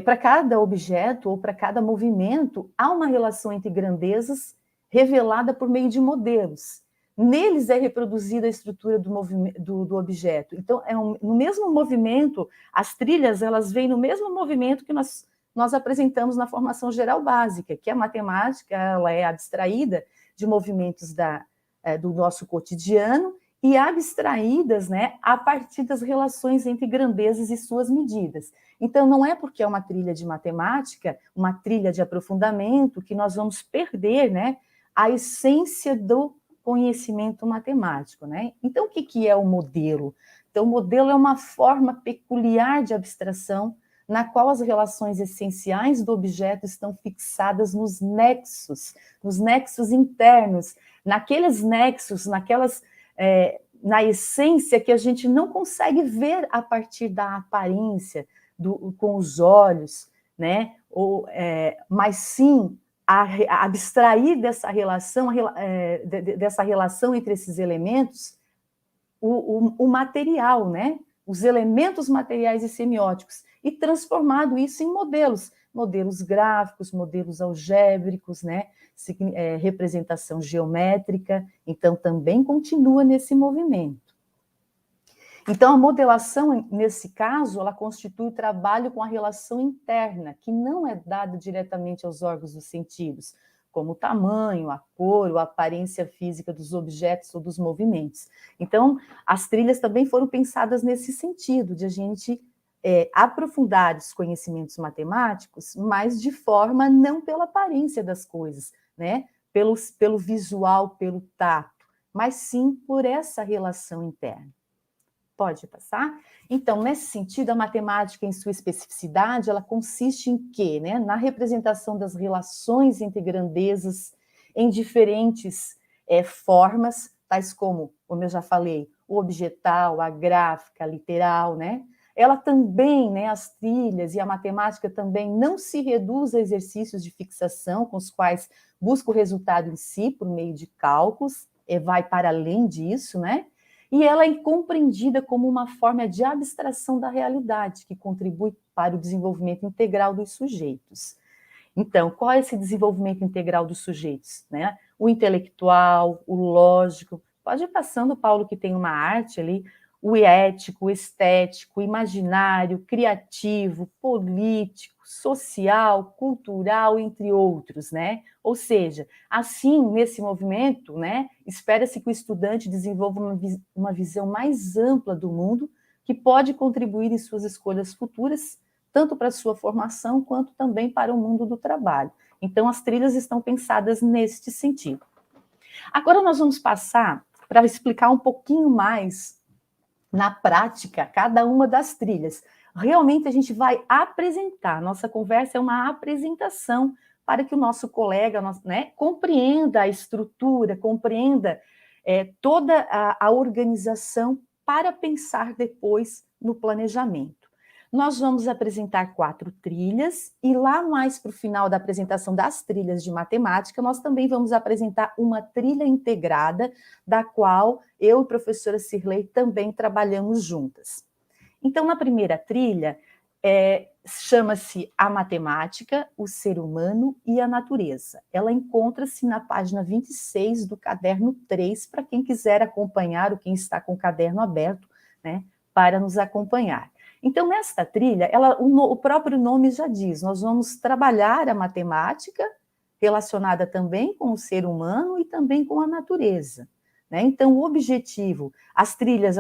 para cada objeto ou para cada movimento, há uma relação entre grandezas revelada por meio de modelos. Neles é reproduzida a estrutura do objeto. Então, no mesmo movimento, as trilhas, elas vêm no mesmo movimento que nós apresentamos na formação geral básica, que a matemática ela é abstraída de movimentos do nosso cotidiano e abstraídas, né, a partir das relações entre grandezas e suas medidas. Então, não é porque é uma trilha de matemática, uma trilha de aprofundamento, que nós vamos perder, né, a essência do conhecimento matemático, né? Então, o que é o modelo? Então, o modelo é uma forma peculiar de abstração na qual as relações essenciais do objeto estão fixadas nos nexos internos, naqueles nexos, na essência que a gente não consegue ver a partir da aparência, com os olhos, né? Mas sim a abstrair dessa relação entre esses elementos, o material, né? Os elementos materiais e semióticos, e transformado isso em modelos gráficos, modelos algébricos, né? Representação geométrica, então também continua nesse movimento. Então, a modelação, nesse caso, ela constitui o trabalho com a relação interna, que não é dada diretamente aos órgãos dos sentidos, como o tamanho, a cor, ou a aparência física dos objetos ou dos movimentos. Então, as trilhas também foram pensadas nesse sentido, de a gente aprofundar os conhecimentos matemáticos, mas de forma não pela aparência das coisas, né? Pelo visual, pelo tato, mas sim por essa relação interna. Pode passar? Então, nesse sentido, a matemática, em sua especificidade, ela consiste em quê? Né? Na representação das relações entre grandezas em diferentes formas, tais como eu já falei, o objetal, a gráfica, a literal, né? Ela também, né, as trilhas e a matemática também não se reduz a exercícios de fixação com os quais busca o resultado em si por meio de cálculos, vai para além disso, né? E ela é compreendida como uma forma de abstração da realidade, que contribui para o desenvolvimento integral dos sujeitos. Então, qual é esse desenvolvimento integral dos sujeitos? Né? O intelectual, o lógico, pode ir passando, Paulo, que tem uma arte ali, o ético, o estético, o imaginário, criativo, político, social, cultural, entre outros, né? Ou seja, assim, nesse movimento, né, espera-se que o estudante desenvolva uma visão mais ampla do mundo, que pode contribuir em suas escolhas futuras, tanto para a sua formação, quanto também para o mundo do trabalho. Então, as trilhas estão pensadas neste sentido. Agora, nós vamos passar para explicar um pouquinho mais na prática, cada uma das trilhas. Realmente a gente vai apresentar, nossa conversa é uma apresentação para que o nosso colega, né, compreenda a estrutura, compreenda toda a organização para pensar depois no planejamento. Nós vamos apresentar 4 trilhas e lá mais para o final da apresentação das trilhas de matemática, nós também vamos apresentar uma trilha integrada, da qual eu e a professora Cirlei também trabalhamos juntas. Então, na primeira trilha, chama-se A Matemática, o Ser Humano e a Natureza. Ela encontra-se na página 26 do caderno 3, para quem quiser acompanhar, ou quem está com o caderno aberto, né, para nos acompanhar. Então, nesta trilha, o próprio nome já diz, nós vamos trabalhar a matemática relacionada também com o ser humano e também com a natureza. Né? Então, o objetivo, as trilhas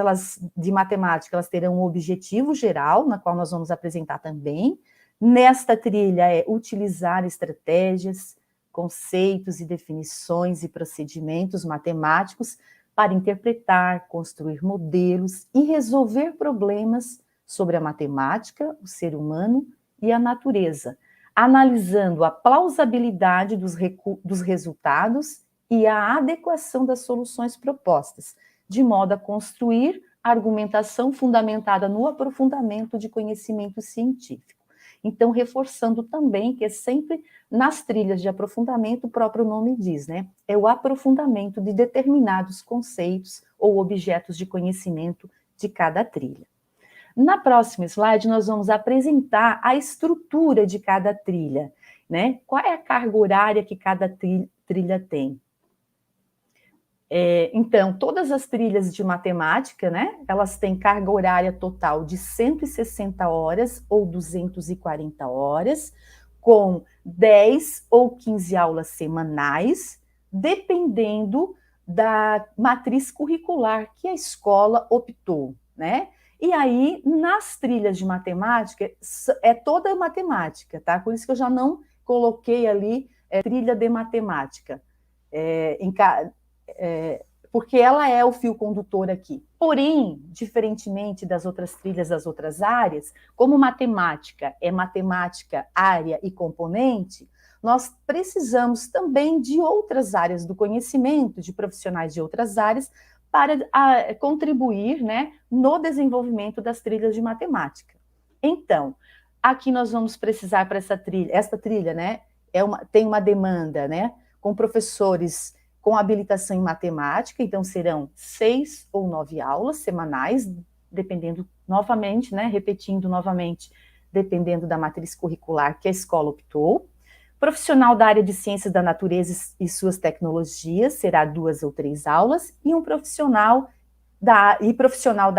de matemática, elas terão um objetivo geral, na qual nós vamos apresentar também. Nesta trilha utilizar estratégias, conceitos e definições e procedimentos matemáticos para interpretar, construir modelos e resolver problemas sobre a matemática, o ser humano e a natureza, analisando a plausibilidade dos resultados e a adequação das soluções propostas, de modo a construir argumentação fundamentada no aprofundamento de conhecimento científico. Então, reforçando também que é sempre nas trilhas de aprofundamento, o próprio nome diz, né? É o aprofundamento de determinados conceitos ou objetos de conhecimento de cada trilha. Na próxima slide, nós vamos apresentar a estrutura de cada trilha, né? Qual é a carga horária que cada trilha tem? Então, todas as trilhas de matemática, né, elas têm carga horária total de 160 horas ou 240 horas, com 10 ou 15 aulas semanais, dependendo da matriz curricular que a escola optou, né? E aí, nas trilhas de matemática, é toda matemática, tá? Por isso que eu já não coloquei ali trilha de matemática, porque ela é o fio condutor aqui. Porém, diferentemente das outras trilhas das outras áreas, como matemática é matemática, área e componente, nós precisamos também de outras áreas do conhecimento, de profissionais de outras áreas, para contribuir, né, no desenvolvimento das trilhas de matemática. Então, aqui nós vamos precisar para essa trilha, né, tem uma demanda, né, com professores com habilitação em matemática, então serão 6 ou 9 aulas semanais, dependendo novamente, né, repetindo novamente, dependendo da matriz curricular que a escola optou. Profissional da área de ciências da natureza e suas tecnologias, será 2 ou 3 aulas, e um profissional da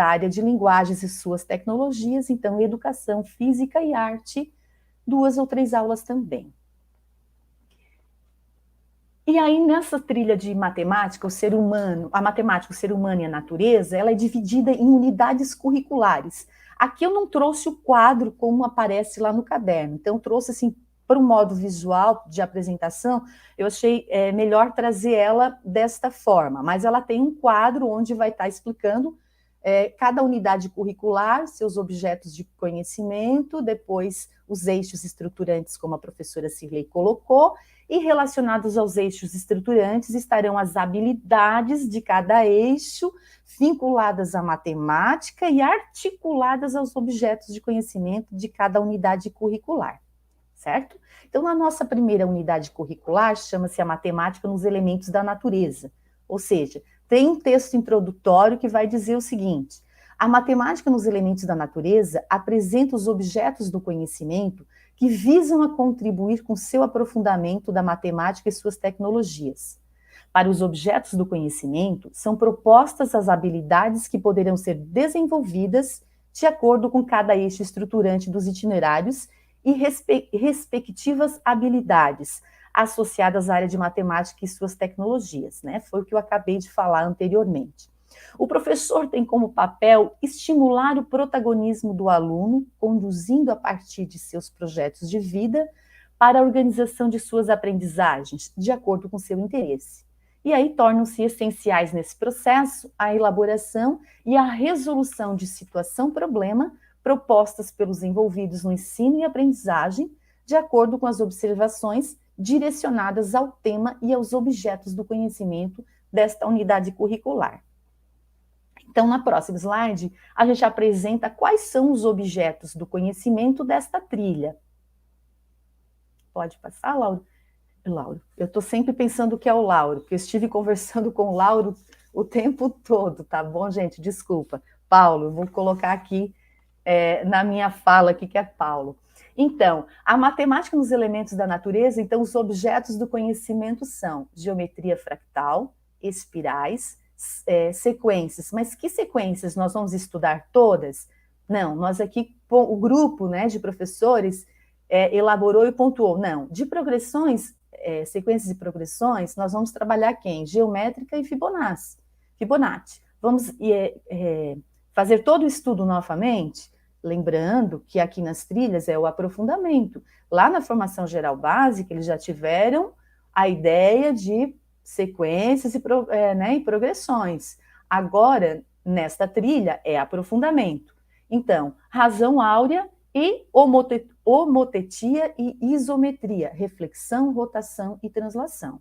área de linguagens e suas tecnologias, então educação física e arte, 2 ou 3 aulas também. E aí, nessa trilha de matemática, a matemática, o ser humano e a natureza, ela é dividida em unidades curriculares. Aqui eu não trouxe o quadro como aparece lá no caderno, então eu trouxe assim, para um modo visual de apresentação, eu achei melhor trazer ela desta forma, mas ela tem um quadro onde vai estar explicando cada unidade curricular, seus objetos de conhecimento, depois os eixos estruturantes, como a professora Cirlei colocou, e relacionados aos eixos estruturantes estarão as habilidades de cada eixo, vinculadas à matemática e articuladas aos objetos de conhecimento de cada unidade curricular, certo? Então, a nossa primeira unidade curricular chama-se a matemática nos elementos da natureza, ou seja, tem um texto introdutório que vai dizer o seguinte: a matemática nos elementos da natureza apresenta os objetos do conhecimento que visam a contribuir com seu aprofundamento da matemática e suas tecnologias. Para os objetos do conhecimento, são propostas as habilidades que poderão ser desenvolvidas de acordo com cada eixo estruturante dos itinerários e respectivas habilidades associadas à área de matemática e suas tecnologias, né? Foi o que eu acabei de falar anteriormente. O professor tem como papel estimular o protagonismo do aluno, conduzindo a partir de seus projetos de vida para a organização de suas aprendizagens, de acordo com seu interesse. E aí tornam-se essenciais nesse processo a elaboração e a resolução de situação-problema propostas pelos envolvidos no ensino e aprendizagem, de acordo com as observações direcionadas ao tema e aos objetos do conhecimento desta unidade curricular. Então, na próxima slide, a gente apresenta quais são os objetos do conhecimento desta trilha. Pode passar, Lauro? Lauro, eu estou sempre pensando que é o Lauro, porque eu estive conversando com o Lauro o tempo todo, tá bom, gente? Desculpa. Paulo, eu vou colocar aqui na minha fala aqui que é Paulo. Então, a matemática nos elementos da natureza, então os objetos do conhecimento são geometria fractal, espirais, sequências. Mas que sequências? Nós vamos estudar todas? Não, nós aqui, o grupo, né, de professores elaborou e pontuou. Não, de progressões, sequências de progressões, nós vamos trabalhar quem? Geométrica e Fibonacci. Vamos fazer todo o estudo novamente, lembrando que aqui nas trilhas é o aprofundamento. Lá na formação geral básica, eles já tiveram a ideia de sequências e progressões. Agora, nesta trilha, é aprofundamento. Então, razão áurea e homotetia e isometria, reflexão, rotação e translação.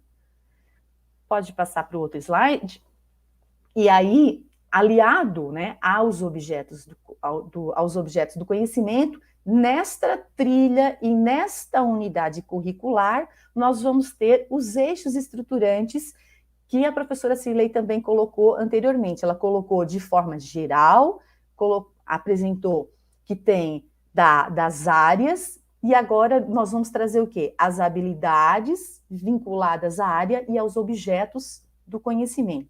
Pode passar para o outro slide. E aí, aliado, né, aos objetos do conhecimento, nesta trilha e nesta unidade curricular, nós vamos ter os eixos estruturantes que a professora Cirlei também colocou anteriormente. Ela colocou de forma geral, apresentou que tem das áreas, e agora nós vamos trazer o quê? As habilidades vinculadas à área e aos objetos do conhecimento.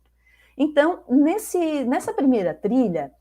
Então, nessa primeira trilha,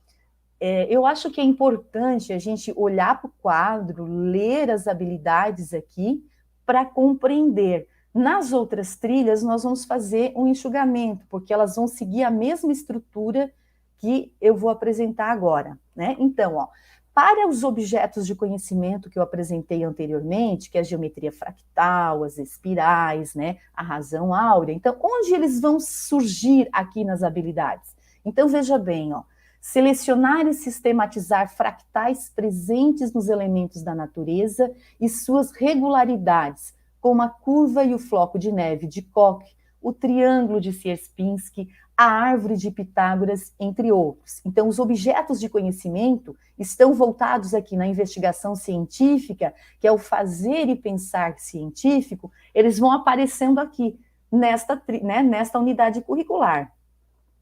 eu acho que é importante a gente olhar para o quadro, ler as habilidades aqui, para compreender. Nas outras trilhas, nós vamos fazer um enxugamento, porque elas vão seguir a mesma estrutura que eu vou apresentar agora, né? Então, ó, para os objetos de conhecimento que eu apresentei anteriormente, que é a geometria fractal, as espirais, né, a razão áurea, então, onde eles vão surgir aqui nas habilidades? Então, veja bem, ó, selecionar e sistematizar fractais presentes nos elementos da natureza e suas regularidades, como a curva e o floco de neve de Koch, o triângulo de Sierpinski, a árvore de Pitágoras, entre outros. Então, os objetos de conhecimento estão voltados aqui na investigação científica, que é o fazer e pensar científico, eles vão aparecendo aqui, nesta unidade curricular.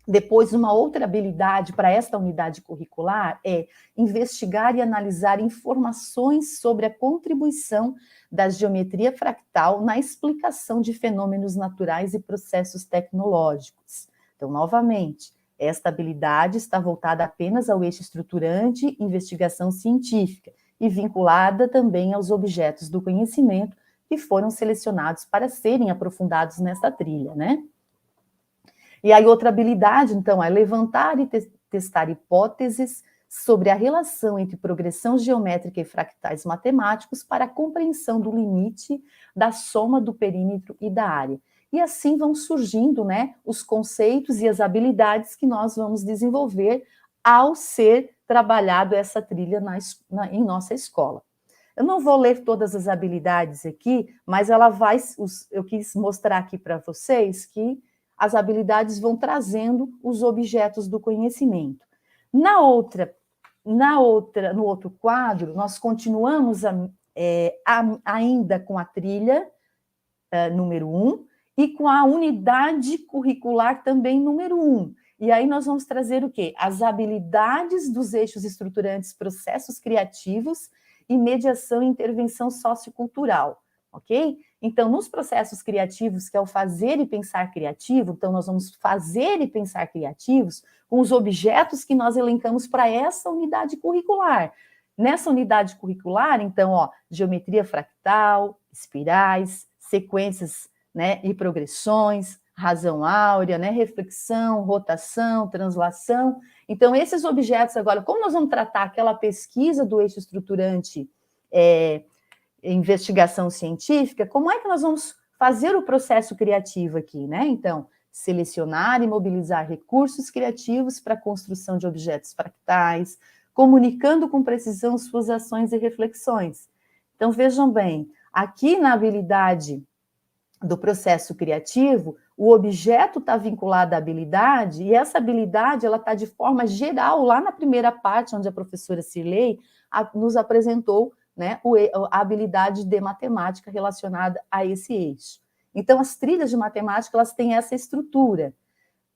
Depois, uma outra habilidade para esta unidade curricular é investigar e analisar informações sobre a contribuição da geometria fractal na explicação de fenômenos naturais e processos tecnológicos. Então, novamente, esta habilidade está voltada apenas ao eixo estruturante investigação científica e vinculada também aos objetos do conhecimento que foram selecionados para serem aprofundados nesta trilha, né? E aí outra habilidade, então, é levantar e testar hipóteses sobre a relação entre progressão geométrica e fractais matemáticos para a compreensão do limite da soma do perímetro e da área. E assim vão surgindo, né, os conceitos e as habilidades que nós vamos desenvolver ao ser trabalhado essa trilha em nossa escola. Eu não vou ler todas as habilidades aqui, mas eu quis mostrar aqui para vocês que as habilidades vão trazendo os objetos do conhecimento. No outro quadro, nós continuamos ainda com a trilha número 1 e com a unidade curricular também número 1. E aí nós vamos trazer o quê? As habilidades dos eixos estruturantes, processos criativos e mediação e intervenção sociocultural, ok? Então, nos processos criativos, que é o fazer e pensar criativo, então nós vamos fazer e pensar criativos com os objetos que nós elencamos para essa unidade curricular. Nessa unidade curricular, então, ó, geometria fractal, espirais, sequências, né, e progressões, razão áurea, né, reflexão, rotação, translação. Então, esses objetos agora, como nós vamos tratar aquela pesquisa do eixo estruturante investigação científica, como é que nós vamos fazer o processo criativo aqui, né? Então, selecionar e mobilizar recursos criativos para a construção de objetos fractais, comunicando com precisão suas ações e reflexões. Então, vejam bem, aqui na habilidade do processo criativo, o objeto está vinculado à habilidade, e essa habilidade ela está de forma geral, lá na primeira parte, onde a professora Cirlei nos apresentou, né, a habilidade de matemática relacionada a esse eixo. Então, as trilhas de matemática, elas têm essa estrutura.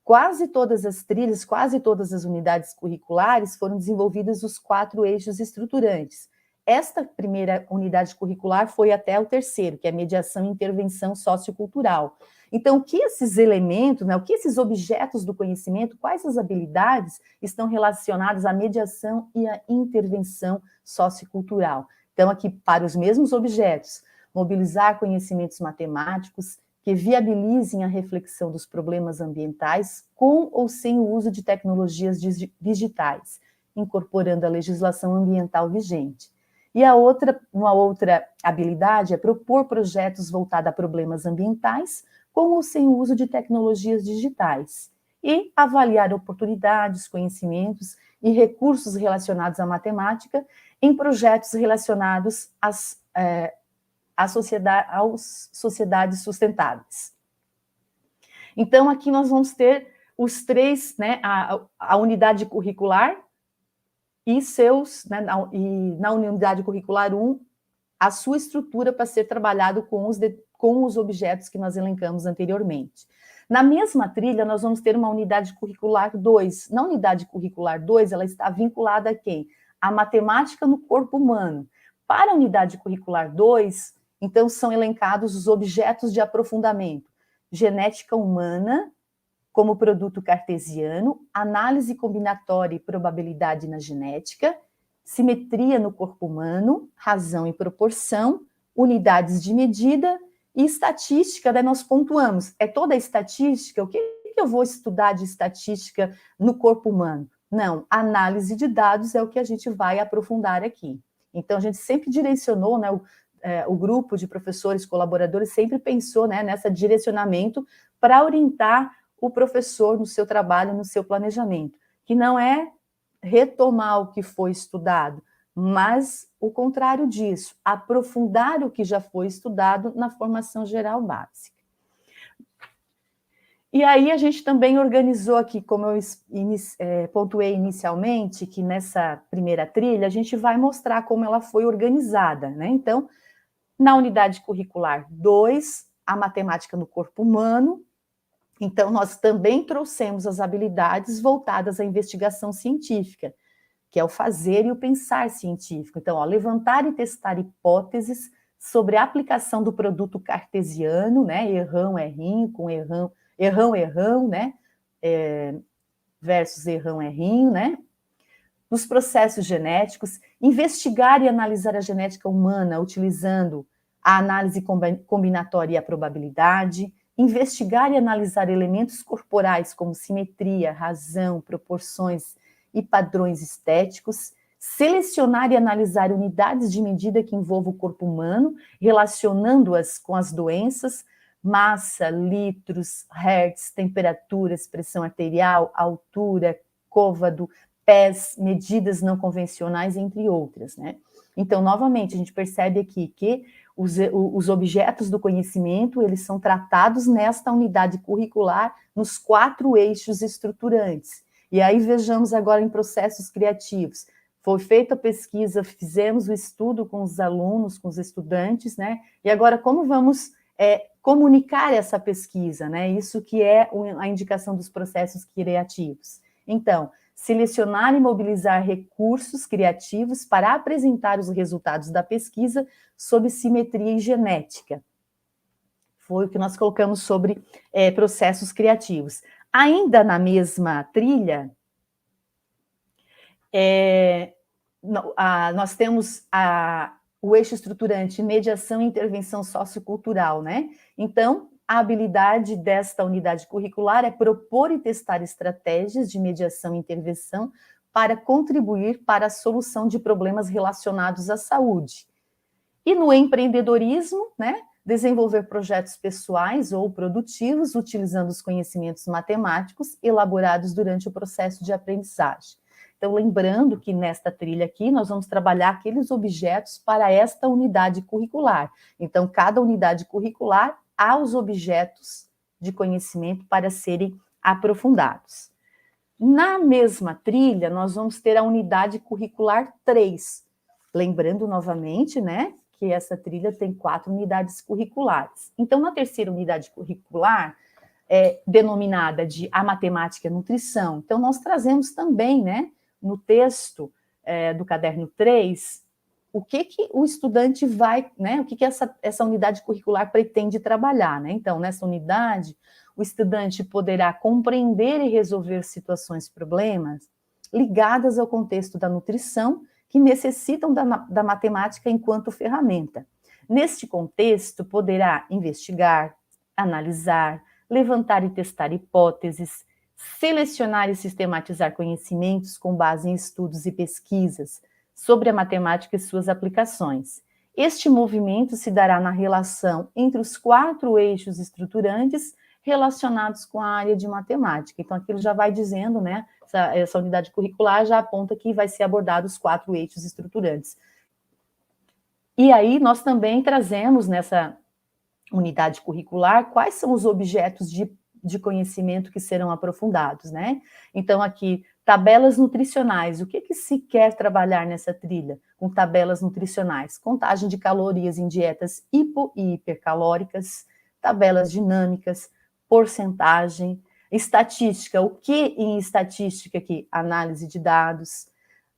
Quase todas as trilhas, quase todas as unidades curriculares foram desenvolvidas os 4 eixos estruturantes. Esta primeira unidade curricular foi até o terceiro, que é mediação e intervenção sociocultural. Então, o que esses elementos, né, o que esses objetos do conhecimento, quais as habilidades estão relacionadas à mediação e à intervenção sociocultural? Então, aqui, para os mesmos objetos, mobilizar conhecimentos matemáticos que viabilizem a reflexão dos problemas ambientais com ou sem o uso de tecnologias digitais, incorporando a legislação ambiental vigente. E uma outra habilidade é propor projetos voltados a problemas ambientais, com ou sem o uso de tecnologias digitais, e avaliar oportunidades, conhecimentos e recursos relacionados à matemática em projetos relacionados às sociedades sustentáveis. Então, aqui nós vamos ter os três, né, a unidade curricular e seus, né, na unidade curricular 1, a sua estrutura para ser trabalhado com os objetos que nós elencamos anteriormente. Na mesma trilha, nós vamos ter uma unidade curricular 2. Na unidade curricular 2, ela está vinculada a quem? A matemática no corpo humano. Para a unidade curricular 2, então, são elencados os objetos de aprofundamento. Genética humana, como produto cartesiano, análise combinatória e probabilidade na genética, simetria no corpo humano, razão e proporção, unidades de medida e estatística, daí nós pontuamos. É toda a estatística? O que eu vou estudar de estatística no corpo humano? Não, análise de dados é o que a gente vai aprofundar aqui. Então, a gente sempre direcionou, né, o grupo de professores, colaboradores, sempre pensou, né, nesse direcionamento para orientar o professor no seu trabalho, no seu planejamento, que não é retomar o que foi estudado, mas o contrário disso, aprofundar o que já foi estudado na formação geral básica. E aí a gente também organizou aqui, como eu pontuei inicialmente, que nessa primeira trilha a gente vai mostrar como ela foi organizada, né? Então, na unidade curricular 2, a matemática no corpo humano. Então, nós também trouxemos as habilidades voltadas à investigação científica, que é o fazer e o pensar científico. Então, ó, levantar e testar hipóteses sobre a aplicação do produto cartesiano, né? Errão, errinho, com errão, errão, errão, né? Versus errão, errinho, né? Nos processos genéticos, investigar e analisar a genética humana utilizando a análise combinatória e a probabilidade, investigar e analisar elementos corporais como simetria, razão, proporções e padrões estéticos, selecionar e analisar unidades de medida que envolvam o corpo humano, relacionando-as com as doenças, massa, litros, hertz, temperaturas, pressão arterial, altura, côvado, pés, medidas não convencionais, entre outras, né? Então, novamente, a gente percebe aqui que os objetos do conhecimento, eles são tratados nesta unidade curricular, nos 4 eixos estruturantes. E aí vejamos agora em processos criativos. Foi feita a pesquisa, fizemos o estudo com os alunos, com os estudantes, né? E agora como vamos comunicar essa pesquisa, né? Isso que é a indicação dos processos criativos. Então, selecionar e mobilizar recursos criativos para apresentar os resultados da pesquisa sob simetria e genética. Foi o que nós colocamos sobre processos criativos. Ainda na mesma trilha, nós temos o eixo estruturante mediação e intervenção sociocultural, né? Então, a habilidade desta unidade curricular é propor e testar estratégias de mediação e intervenção para contribuir para a solução de problemas relacionados à saúde. E no empreendedorismo, né, desenvolver projetos pessoais ou produtivos utilizando os conhecimentos matemáticos elaborados durante o processo de aprendizagem. Então, lembrando que nesta trilha aqui, nós vamos trabalhar aqueles objetos para esta unidade curricular. Então, cada unidade curricular há os objetos de conhecimento para serem aprofundados. Na mesma trilha, nós vamos ter a unidade curricular 3. Lembrando novamente, né, que essa trilha tem 4 unidades curriculares. Então, na terceira unidade curricular, denominada de A Matemática e a Nutrição, então nós trazemos também, né, no texto do caderno 3, o que o estudante vai, né, o que essa unidade curricular pretende trabalhar, né? Então, nessa unidade, o estudante poderá compreender e resolver situações, problemas ligadas ao contexto da nutrição que necessitam da matemática enquanto ferramenta. Neste contexto, poderá investigar, analisar, levantar e testar hipóteses, selecionar e sistematizar conhecimentos com base em estudos e pesquisas, sobre a matemática e suas aplicações. Este movimento se dará na relação entre os 4 eixos estruturantes relacionados com a área de matemática. Então, aquilo já vai dizendo, né, essa unidade curricular já aponta que vai ser abordado os 4 eixos estruturantes. E aí, nós também trazemos nessa unidade curricular quais são os objetos de conhecimento que serão aprofundados, né? Então, aqui, tabelas nutricionais. O que se quer trabalhar nessa trilha? Com tabelas nutricionais. Contagem de calorias em dietas hipo e hipercalóricas, tabelas dinâmicas, porcentagem, estatística. O que em estatística aqui? Análise de dados.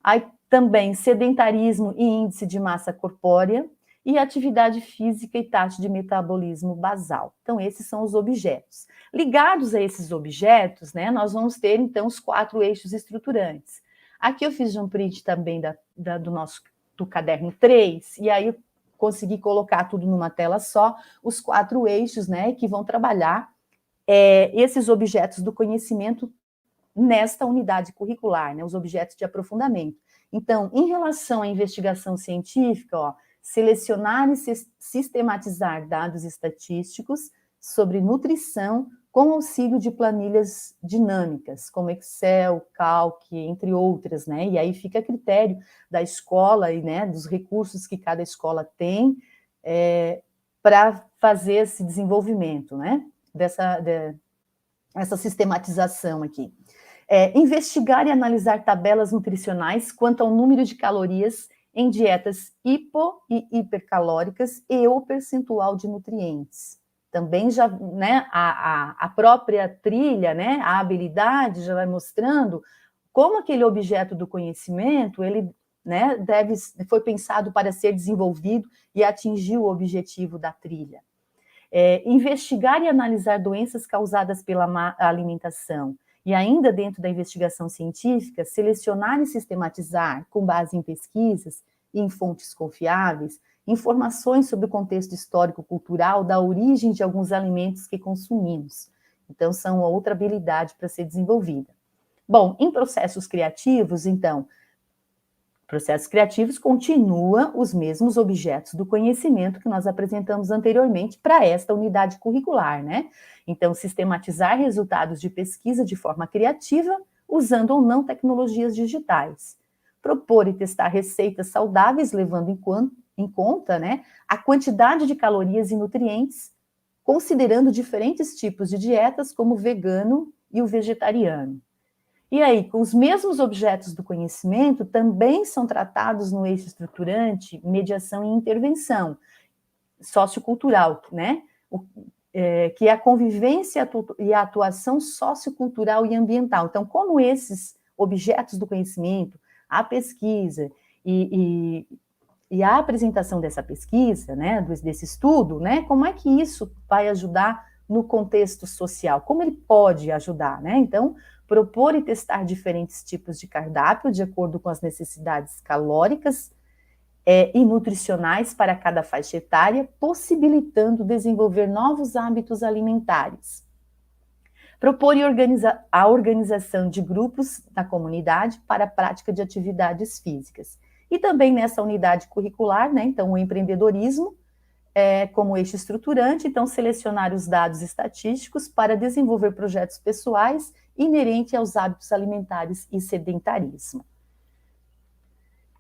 Aí também sedentarismo e índice de massa corpórea, e atividade física e taxa de metabolismo basal. Então, esses são os objetos. Ligados a esses objetos, né, nós vamos ter, então, os 4 eixos estruturantes. Aqui eu fiz um print também do caderno 3, e aí eu consegui colocar tudo numa tela só, os 4 eixos, né, que vão trabalhar esses objetos do conhecimento nesta unidade curricular, né, os objetos de aprofundamento. Então, em relação à investigação científica, ó, selecionar e sistematizar dados estatísticos sobre nutrição com auxílio de planilhas dinâmicas, como Excel, Calc, entre outras, né? E aí fica a critério da escola e, né, dos recursos que cada escola tem para fazer esse desenvolvimento, né? Essa sistematização aqui. Investigar e analisar tabelas nutricionais quanto ao número de calorias em dietas hipo e hipercalóricas e o percentual de nutrientes. Também já, né, a própria trilha, né, a habilidade já vai mostrando como aquele objeto do conhecimento, ele, né, foi pensado para ser desenvolvido e atingir o objetivo da trilha. Investigar e analisar doenças causadas pela má alimentação. E ainda dentro da investigação científica, selecionar e sistematizar, com base em pesquisas e em fontes confiáveis, informações sobre o contexto histórico-cultural da origem de alguns alimentos que consumimos. Então, são outra habilidade para ser desenvolvida. Bom, em processos criativos, então, processos criativos continua os mesmos objetos do conhecimento que nós apresentamos anteriormente para esta unidade curricular, né? Então, sistematizar resultados de pesquisa de forma criativa, usando ou não tecnologias digitais. Propor e testar receitas saudáveis, levando em conta, né, a quantidade de calorias e nutrientes, considerando diferentes tipos de dietas, como o vegano e o vegetariano. E aí, com os mesmos objetos do conhecimento, também são tratados no eixo estruturante mediação e intervenção sociocultural, né? Que é a convivência e a atuação sociocultural e ambiental. Então, como esses objetos do conhecimento, a pesquisa e a apresentação dessa pesquisa, né, desse estudo, né, como é que isso vai ajudar no contexto social? Como ele pode ajudar, né? Então, propor e testar diferentes tipos de cardápio de acordo com as necessidades calóricas e nutricionais para cada faixa etária, possibilitando desenvolver novos hábitos alimentares. Propor a organização de grupos na comunidade para a prática de atividades físicas. E também nessa unidade curricular, né, então, o empreendedorismo como eixo estruturante, então, selecionar os dados estatísticos para desenvolver projetos pessoais inerentes aos hábitos alimentares e sedentarismo.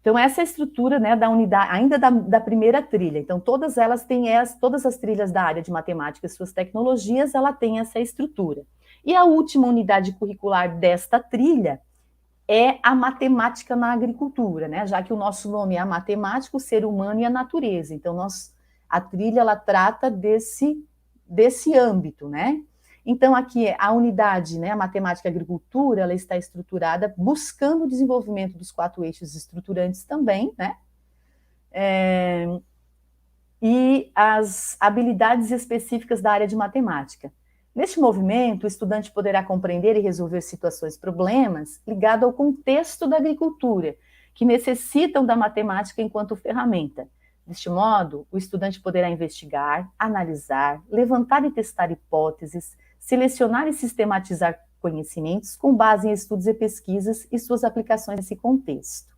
Então, essa é a estrutura, né, da unidade, ainda da primeira trilha. Então, todas elas têm todas as trilhas da área de matemática e suas tecnologias, ela tem essa estrutura. E a última unidade curricular desta trilha é a matemática na agricultura, né? Já que o nosso nome é a matemática, o ser humano e a natureza. Então, a trilha, ela trata desse âmbito, né? Então, aqui a unidade, né, a matemática e agricultura, ela está estruturada buscando o desenvolvimento dos 4 eixos estruturantes também, né? E as habilidades específicas da área de matemática. Neste movimento, o estudante poderá compreender e resolver situações, problemas ligados ao contexto da agricultura, que necessitam da matemática enquanto ferramenta. Deste modo, o estudante poderá investigar, analisar, levantar e testar hipóteses, selecionar e sistematizar conhecimentos com base em estudos e pesquisas e suas aplicações nesse contexto.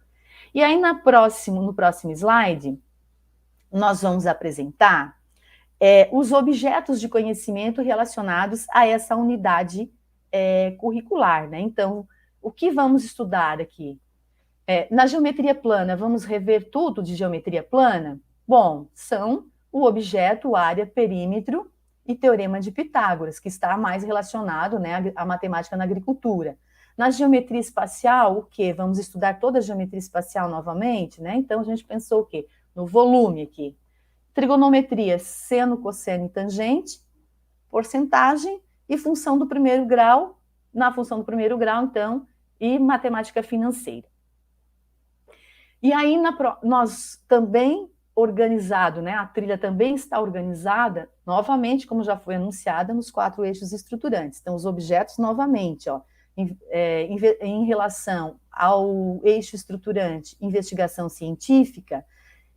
E aí, no próximo slide, nós vamos apresentar os objetos de conhecimento relacionados a essa unidade curricular, né? Então, o que vamos estudar aqui? Na geometria plana, vamos rever tudo de geometria plana? Bom, são o objeto, área, perímetro e teorema de Pitágoras, que está mais relacionado, né, à matemática na agricultura. Na geometria espacial, o quê? Vamos estudar toda a geometria espacial novamente, né? Então, a gente pensou o quê? No volume aqui. Trigonometria, seno, cosseno e tangente, porcentagem e função do primeiro grau, na função do primeiro grau, então, e matemática financeira. E aí, nós também organizado, né? A trilha também está organizada, novamente, como já foi anunciada, nos 4 eixos estruturantes. Então, os objetos, novamente, ó, em relação ao eixo estruturante, investigação científica,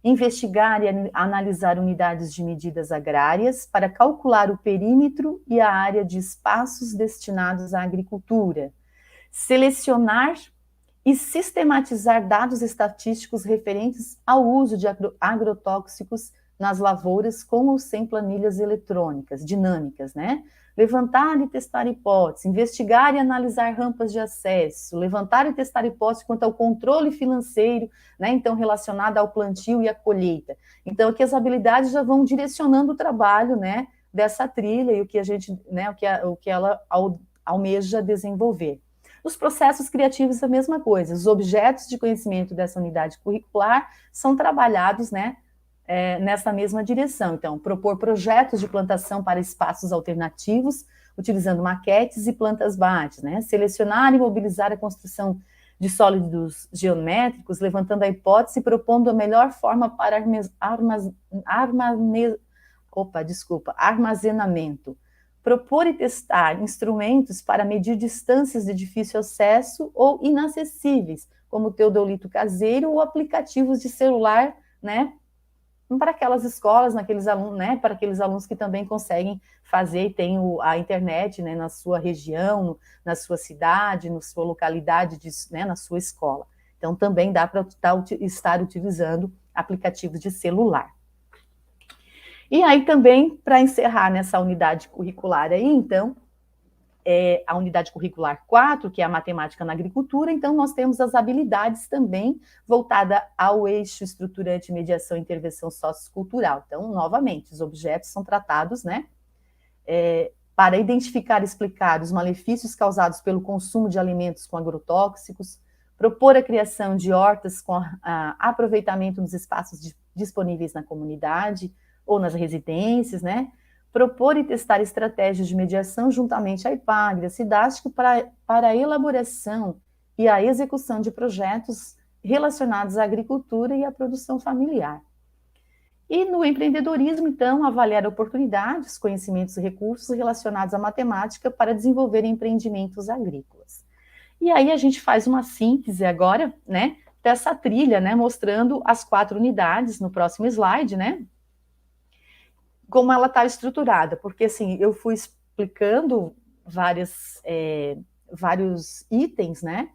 investigar e analisar unidades de medidas agrárias para calcular o perímetro e a área de espaços destinados à agricultura, selecionar e sistematizar dados estatísticos referentes ao uso de agrotóxicos nas lavouras com ou sem planilhas eletrônicas, dinâmicas, né? Levantar e testar hipóteses, investigar e analisar rampas de acesso, levantar e testar hipóteses quanto ao controle financeiro, né? Então, relacionado ao plantio e à colheita. Então, aqui as habilidades já vão direcionando o trabalho, né? Dessa trilha e o que a gente, né? O que ela almeja desenvolver. Os processos criativos, a mesma coisa. Os objetos de conhecimento dessa unidade curricular são trabalhados, né, nessa mesma direção. Então, propor projetos de plantação para espaços alternativos, utilizando maquetes e plantas bates, né? Selecionar e mobilizar a construção de sólidos geométricos, levantando a hipótese e propondo a melhor forma para armazenamento. Propor e testar instrumentos para medir distâncias de difícil acesso ou inacessíveis, como o teodolito caseiro ou aplicativos de celular, né, para aquelas escolas, naqueles alunos, né, para aqueles alunos que também conseguem fazer e têm a internet, né, na sua região, na sua cidade, na sua localidade, né, na sua escola. Então, também dá para estar utilizando aplicativos de celular. E aí também, para encerrar nessa unidade curricular aí, então, a unidade curricular 4, que é a matemática na agricultura, então nós temos as habilidades também voltada ao eixo estruturante, mediação e intervenção sociocultural. Então, novamente, os objetos são tratados, né, para identificar e explicar os malefícios causados pelo consumo de alimentos com agrotóxicos, propor a criação de hortas com aproveitamento dos espaços disponíveis na comunidade, ou nas residências, né? Propor e testar estratégias de mediação juntamente à IPAGRE, a SIDASC, para a elaboração e a execução de projetos relacionados à agricultura e à produção familiar. E no empreendedorismo, então, avaliar oportunidades, conhecimentos e recursos relacionados à matemática para desenvolver empreendimentos agrícolas. E aí a gente faz uma síntese agora, né, dessa trilha, né, mostrando as 4 unidades no próximo slide, né? Como ela está estruturada, porque assim, eu fui explicando vários itens, né?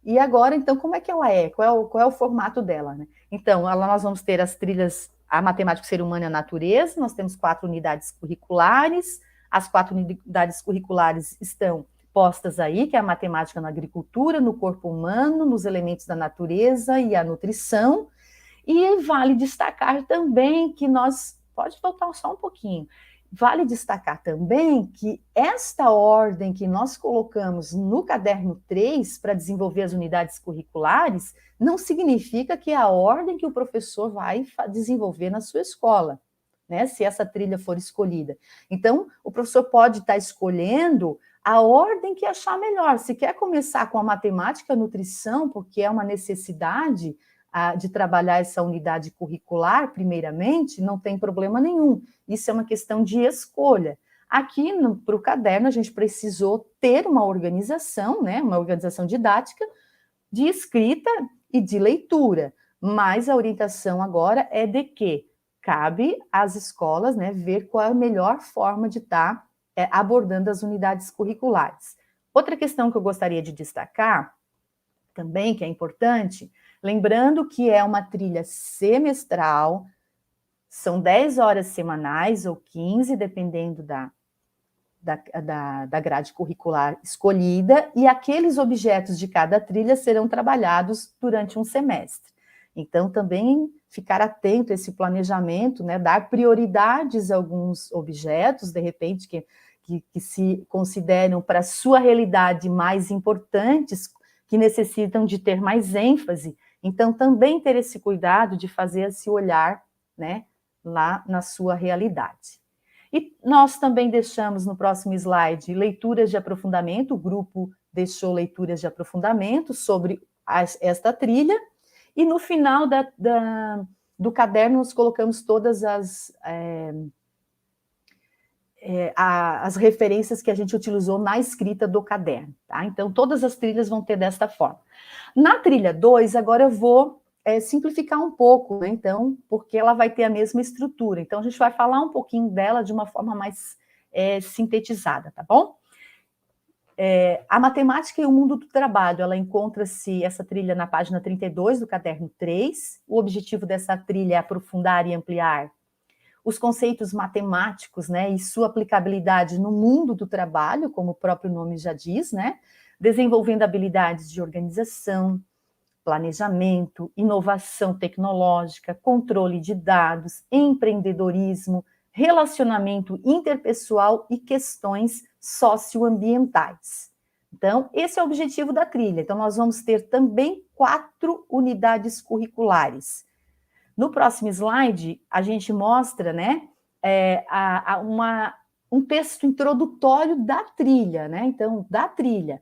E agora, então, como é que ela é? Qual é o formato dela, né? Então, nós vamos ter as trilhas, a matemática, o ser humano e a natureza, nós temos 4 unidades curriculares, as 4 unidades curriculares estão postas aí, que é a matemática na agricultura, no corpo humano, nos elementos da natureza e a nutrição, e vale destacar também que pode voltar só um pouquinho. Vale destacar também que esta ordem que nós colocamos no caderno 3 para desenvolver as unidades curriculares não significa que é a ordem que o professor vai desenvolver na sua escola, né? Se essa trilha for escolhida. Então, o professor pode estar escolhendo a ordem que achar melhor. Se quer começar com a matemática e a nutrição, porque é uma necessidade de trabalhar essa unidade curricular, primeiramente, não tem problema nenhum. Isso é uma questão de escolha. Aqui, para o caderno, a gente precisou ter uma organização, né, uma organização didática, de escrita e de leitura. Mas a orientação agora é de que cabe às escolas, né, ver qual é a melhor forma de estar abordando as unidades curriculares. Outra questão que eu gostaria de destacar, também, que é importante, Lembrando que é uma trilha semestral, são 10 horas semanais ou 15, dependendo da grade curricular escolhida, e aqueles objetos de cada trilha serão trabalhados durante um semestre. Então, também ficar atento a esse planejamento, né, dar prioridades a alguns objetos, de repente, que se consideram para a sua realidade mais importantes, que necessitam de ter mais ênfase. Então, também ter esse cuidado de fazer esse olhar, né, lá na sua realidade. E nós também deixamos no próximo slide leituras de aprofundamento, o grupo deixou leituras de aprofundamento sobre esta trilha, e no final do caderno nós colocamos todas as referências que a gente utilizou na escrita do caderno, tá? Então, todas as trilhas vão ter desta forma. Na trilha 2, agora eu vou simplificar um pouco, né? Então, porque ela vai ter a mesma estrutura. Então, a gente vai falar um pouquinho dela de uma forma mais sintetizada, tá bom? A matemática e o mundo do trabalho, ela encontra-se, essa trilha, na página 32 do caderno 3. O objetivo dessa trilha é aprofundar e ampliar os conceitos matemáticos, né, e sua aplicabilidade no mundo do trabalho, como o próprio nome já diz, né, desenvolvendo habilidades de organização, planejamento, inovação tecnológica, controle de dados, empreendedorismo, relacionamento interpessoal e questões socioambientais. Então, esse é o objetivo da trilha. Então, nós vamos ter também 4 unidades curriculares. No próximo slide, a gente mostra, né, um texto introdutório da trilha, né? Então, da trilha.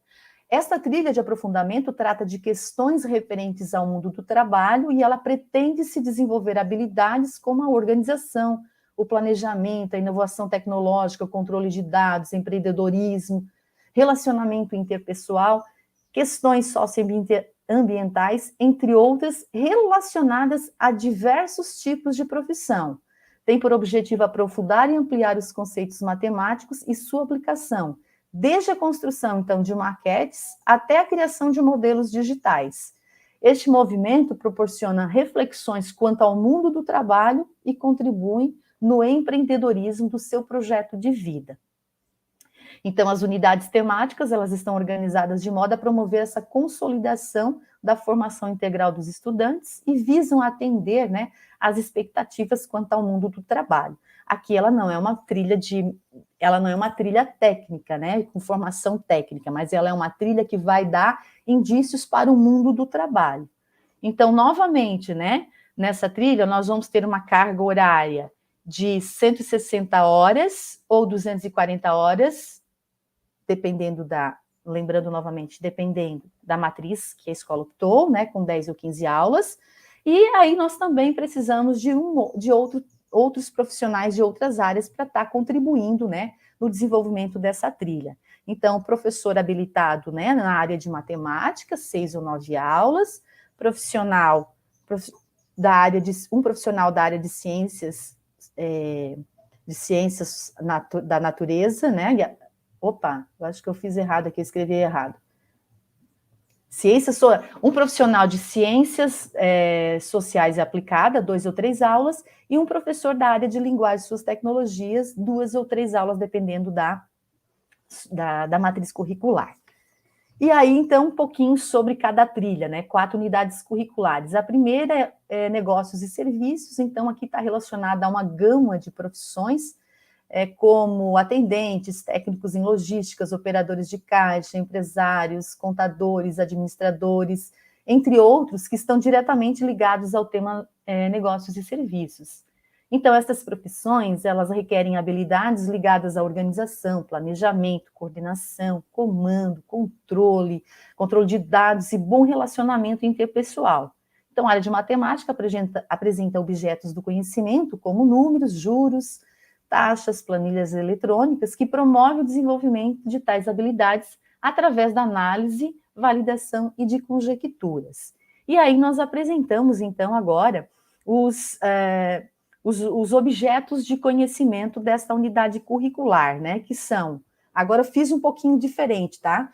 Esta trilha de aprofundamento trata de questões referentes ao mundo do trabalho e ela pretende se desenvolver habilidades como a organização, o planejamento, a inovação tecnológica, o controle de dados, empreendedorismo, relacionamento interpessoal, questões socioambientais, entre outras, relacionadas a diversos tipos de profissão. Tem por objetivo aprofundar e ampliar os conceitos matemáticos e sua aplicação, desde a construção, então, de maquetes até a criação de modelos digitais. Este movimento proporciona reflexões quanto ao mundo do trabalho e contribui no empreendedorismo do seu projeto de vida. Então, as unidades temáticas, elas estão organizadas de modo a promover essa consolidação da formação integral dos estudantes e visam atender, né, às expectativas quanto ao mundo do trabalho. Aqui ela não é uma trilha técnica, né, com formação técnica, mas ela é uma trilha que vai dar indícios para o mundo do trabalho. Então, novamente, né, nessa trilha nós vamos ter uma carga horária de 160 horas ou 240 horas, dependendo lembrando novamente, dependendo da matriz que a escola optou, né, com 10 ou 15 aulas, e aí nós também precisamos de outros profissionais de outras áreas para estar contribuindo, né, no desenvolvimento dessa trilha. Então, professor habilitado, né, na área de matemática, 6 ou 9 aulas, um profissional da área de ciências, da natureza, né. Opa, eu acho que eu fiz errado aqui, eu escrevi errado. Um profissional de ciências sociais e aplicada, 2 ou 3 aulas, e um professor da área de linguagem e suas tecnologias, 2 ou 3 aulas, dependendo da matriz curricular. E aí, então, um pouquinho sobre cada trilha, né? 4 unidades curriculares. A primeira é negócios e serviços, então aqui está relacionada a uma gama de profissões, como atendentes, técnicos em logísticas, operadores de caixa, empresários, contadores, administradores, entre outros, que estão diretamente ligados ao tema negócios e serviços. Então, essas profissões, elas requerem habilidades ligadas à organização, planejamento, coordenação, comando, controle de dados e bom relacionamento interpessoal. Então, a área de matemática apresenta objetos do conhecimento, como números, juros, taxas, planilhas eletrônicas, que promove o desenvolvimento de tais habilidades através da análise, validação e de conjecturas. E aí nós apresentamos, então, agora os objetos de conhecimento desta unidade curricular, né, que são... Agora eu fiz um pouquinho diferente, tá?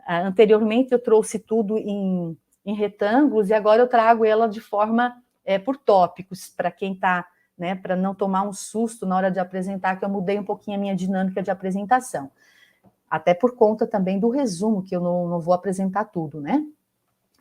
Anteriormente eu trouxe tudo em em retângulos, e agora eu trago ela de forma por tópicos, para quem está, né, para não tomar um susto na hora de apresentar, que eu mudei um pouquinho a minha dinâmica de apresentação. Até por conta também do resumo, que eu não vou apresentar tudo, né?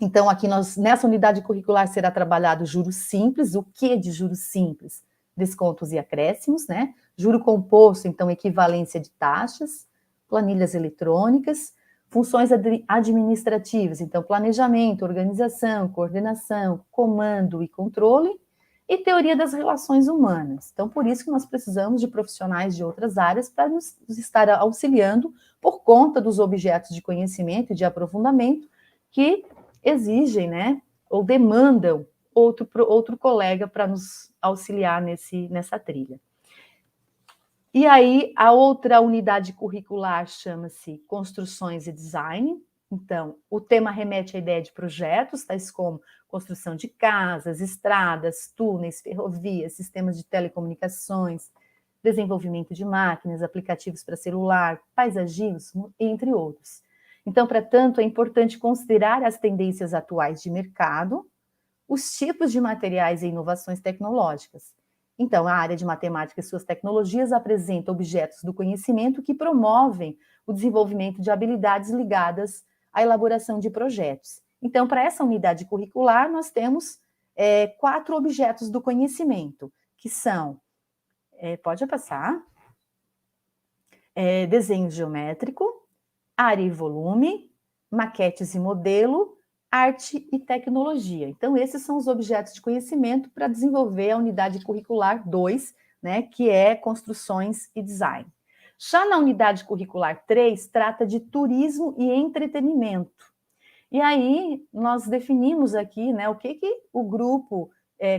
Então, aqui nessa unidade curricular será trabalhado juros simples. O que de juros simples? Descontos e acréscimos, né? Juro composto, então, equivalência de taxas, planilhas eletrônicas, funções administrativas, então, planejamento, organização, coordenação, comando e controle, e teoria das relações humanas. Então, por isso que nós precisamos de profissionais de outras áreas para nos estar auxiliando por conta dos objetos de conhecimento e de aprofundamento que exigem, né, ou demandam outro colega para nos auxiliar nessa trilha. E aí, a outra unidade curricular chama-se Construções e Design. Então, o tema remete à ideia de projetos, tais como construção de casas, estradas, túneis, ferrovias, sistemas de telecomunicações, desenvolvimento de máquinas, aplicativos para celular, paisagismo, entre outros. Então, para tanto, é importante considerar as tendências atuais de mercado, os tipos de materiais e inovações tecnológicas. Então, a área de matemática e suas tecnologias apresenta objetos do conhecimento que promovem o desenvolvimento de habilidades ligadas à elaboração de projetos. Então, para essa unidade curricular, nós temos 4 objetos do conhecimento, que são, pode passar, desenho geométrico, área e volume, maquetes e modelo, arte e tecnologia. Então, esses são os objetos de conhecimento para desenvolver a unidade curricular 2, né, que é construções e design. Já na unidade curricular 3, trata de turismo e entretenimento. E aí, nós definimos aqui, né, o que o grupo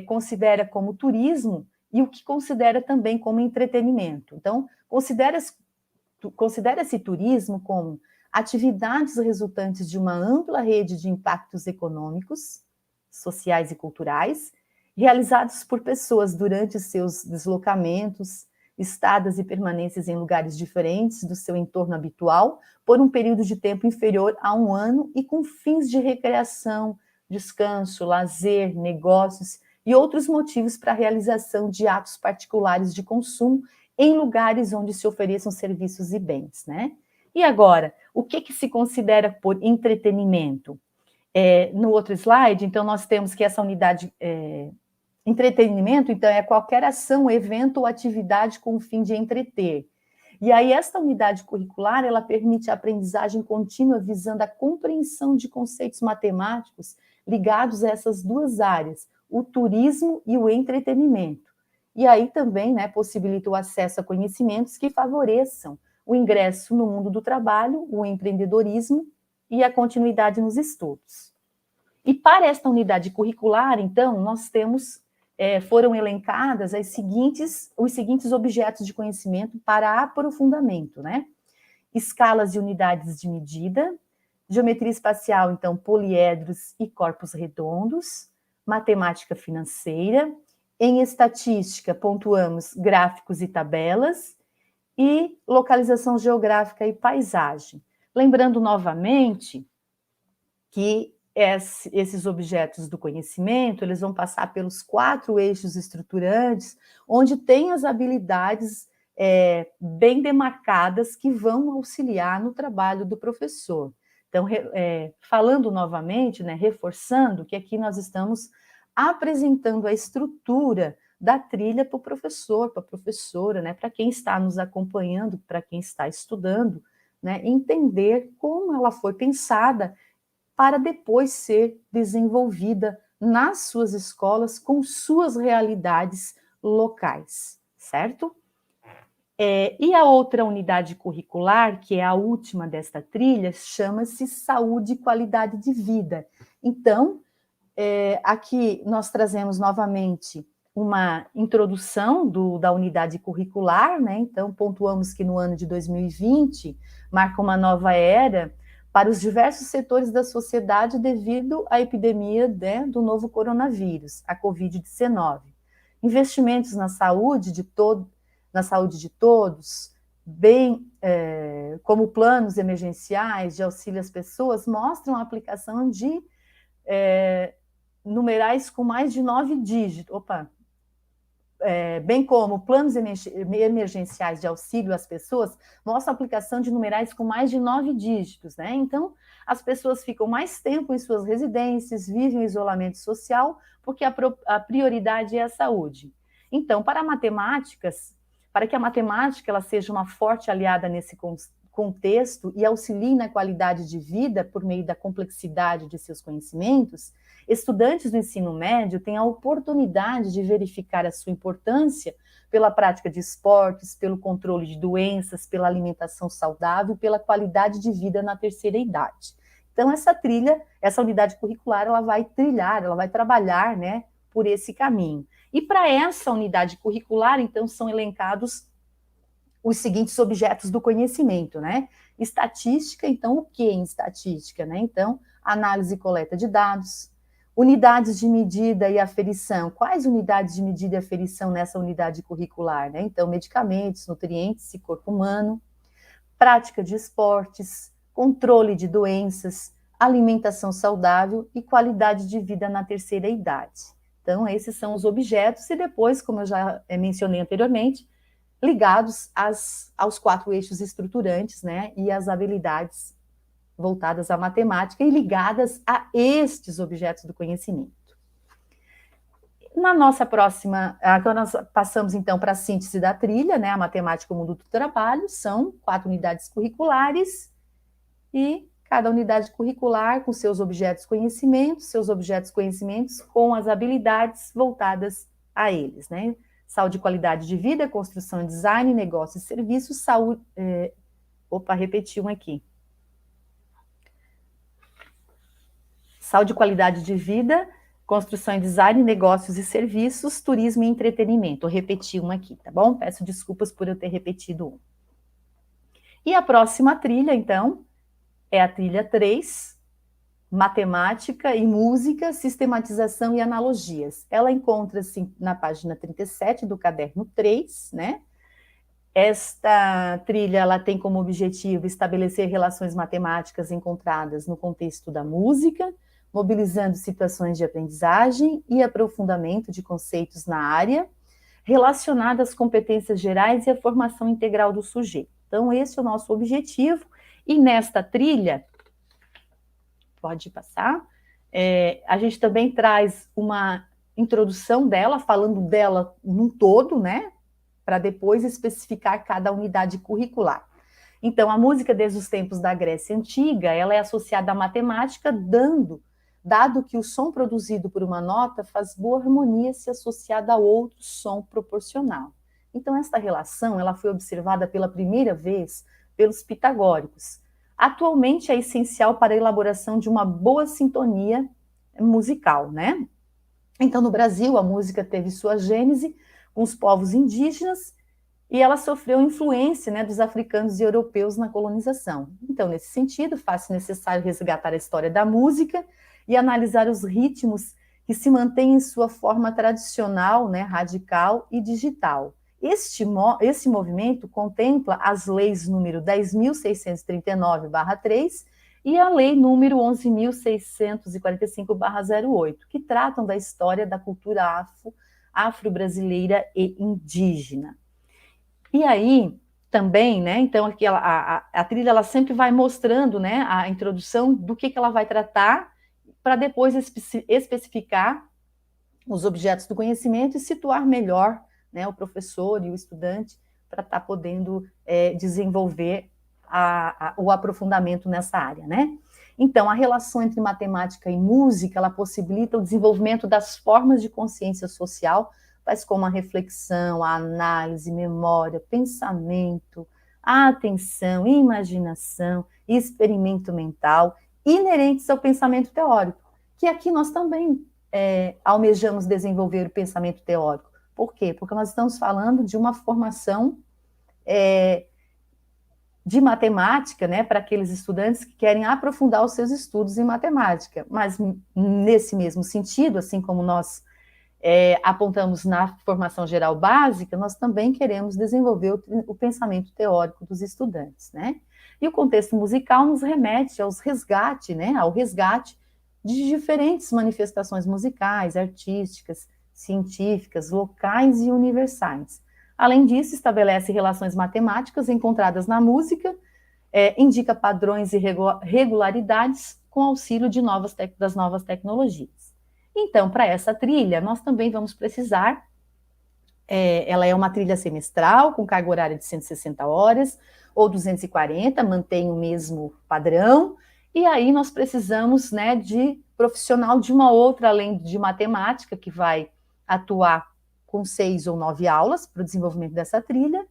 considera como turismo e o que considera também como entretenimento. Então, considera-se turismo como atividades resultantes de uma ampla rede de impactos econômicos, sociais e culturais, realizados por pessoas durante seus deslocamentos, estadas e permanências em lugares diferentes do seu entorno habitual, por um período de tempo inferior a 1 ano e com fins de recreação, descanso, lazer, negócios e outros motivos para a realização de atos particulares de consumo em lugares onde se ofereçam serviços e bens, né? E agora, o que se considera por entretenimento? No outro slide, então, nós temos que essa unidade entretenimento, então, é qualquer ação, evento ou atividade com o fim de entreter. E aí, esta unidade curricular, ela permite a aprendizagem contínua visando a compreensão de conceitos matemáticos ligados a essas duas áreas, o turismo e o entretenimento. E aí também, né, possibilita o acesso a conhecimentos que favoreçam o ingresso no mundo do trabalho, o empreendedorismo e a continuidade nos estudos. E para esta unidade curricular, então, nós temos, foram elencadas os seguintes objetos de conhecimento para aprofundamento, né? Escalas e unidades de medida, geometria espacial, então, poliedros e corpos redondos, matemática financeira, em estatística, pontuamos gráficos e tabelas, e localização geográfica e paisagem. Lembrando novamente que esses objetos do conhecimento, eles vão passar pelos 4 eixos estruturantes, onde tem as habilidades bem demarcadas que vão auxiliar no trabalho do professor. Então, falando novamente, né, reforçando que aqui nós estamos apresentando a estrutura da trilha para o professor, para a professora, né, para quem está nos acompanhando, para quem está estudando, né, entender como ela foi pensada para depois ser desenvolvida nas suas escolas com suas realidades locais, certo? E a outra unidade curricular, que é a última desta trilha, chama-se Saúde e Qualidade de Vida. Então, aqui nós trazemos novamente uma introdução da unidade curricular, né? Então, pontuamos que no ano de 2020 marca uma nova era para os diversos setores da sociedade devido à epidemia, né, do novo coronavírus, a Covid-19. Investimentos na saúde de todos, bem como planos emergenciais de auxílio às pessoas, mostram a aplicação de numerais com mais de 9 dígitos. Bem como planos emergenciais de auxílio às pessoas, mostra a aplicação de numerais com mais de 9 dígitos, né? Então, as pessoas ficam mais tempo em suas residências, vivem em isolamento social, porque a prioridade é a saúde. Então, para que a matemática ela seja uma forte aliada nesse contexto e auxilie na qualidade de vida por meio da complexidade de seus conhecimentos, estudantes do ensino médio têm a oportunidade de verificar a sua importância pela prática de esportes, pelo controle de doenças, pela alimentação saudável, pela qualidade de vida na terceira idade. Então, essa unidade curricular, ela vai trabalhar, né, por esse caminho. E para essa unidade curricular, então, são elencados os seguintes objetos do conhecimento, né? Estatística, então, o que em estatística, né? Então, análise e coleta de dados, unidades de medida e aferição. Quais unidades de medida e aferição nessa unidade curricular, né? Então, medicamentos, nutrientes e corpo humano, prática de esportes, controle de doenças, alimentação saudável e qualidade de vida na terceira idade. Então, esses são os objetos e depois, como eu já mencionei anteriormente, ligados aos 4 eixos estruturantes, né, e às habilidades voltadas à matemática e ligadas a estes objetos do conhecimento. Na nossa próxima, agora nós passamos então para a síntese da trilha, né, a matemática, o mundo do trabalho, são 4 unidades curriculares e cada unidade curricular com seus objetos conhecimentos com as habilidades voltadas a eles, né, saúde e qualidade de vida, construção e design, negócios e serviços, saúde... repeti um aqui. Saúde e qualidade de vida, construção e design, negócios e serviços, turismo e entretenimento. Eu repeti um aqui, tá bom? Peço desculpas por eu ter repetido um. E a próxima trilha, então, é a trilha 3, matemática e música, sistematização e analogias. Ela encontra-se na página 37 do caderno 3, né? Esta trilha, ela tem como objetivo estabelecer relações matemáticas encontradas no contexto da música, mobilizando situações de aprendizagem e aprofundamento de conceitos na área, relacionadas às competências gerais e à formação integral do sujeito. Então, esse é o nosso objetivo, e nesta trilha, pode passar, a gente também traz uma introdução dela, falando dela num todo, né, para depois especificar cada unidade curricular. Então, a música desde os tempos da Grécia Antiga, ela é associada à matemática, dado que o som produzido por uma nota faz boa harmonia se associada a outro som proporcional. Então, esta relação ela foi observada pela primeira vez pelos pitagóricos. Atualmente é essencial para a elaboração de uma boa sintonia musical, né? Então, no Brasil, a música teve sua gênese com os povos indígenas e ela sofreu influência, né, dos africanos e europeus na colonização. Então, nesse sentido, faz-se necessário resgatar a história da música e analisar os ritmos que se mantêm em sua forma tradicional, né, radical e digital. Esse movimento contempla as leis número 10.639/3 e a lei número 11.645/08, que tratam da história da cultura afro-brasileira e indígena. E aí, também, né, então aqui a trilha ela sempre vai mostrando, né, a introdução do que ela vai tratar, para depois especificar os objetos do conhecimento e situar melhor, né, o professor e o estudante para estar podendo desenvolver o aprofundamento nessa área, né? Então, a relação entre matemática e música, ela possibilita o desenvolvimento das formas de consciência social, tais como a reflexão, a análise, memória, pensamento, a atenção, imaginação, experimento mental, inerentes ao pensamento teórico, que aqui nós também almejamos desenvolver o pensamento teórico. Por quê? Porque nós estamos falando de uma formação de matemática, né, para aqueles estudantes que querem aprofundar os seus estudos em matemática. Mas, nesse mesmo sentido, assim como nós apontamos na formação geral básica, nós também queremos desenvolver o pensamento teórico dos estudantes, né? E o contexto musical nos remete ao resgate de diferentes manifestações musicais, artísticas, científicas, locais e universais. Além disso, estabelece relações matemáticas encontradas na música, indica padrões e regularidades com auxílio das novas tecnologias. Então, para essa trilha, nós também vamos precisar, ela é uma trilha semestral, com carga horária de 160 horas, ou 240, mantém o mesmo padrão, e aí nós precisamos, né, de profissional de uma outra, além de matemática, que vai atuar com 6 ou 9 aulas para o desenvolvimento dessa trilha.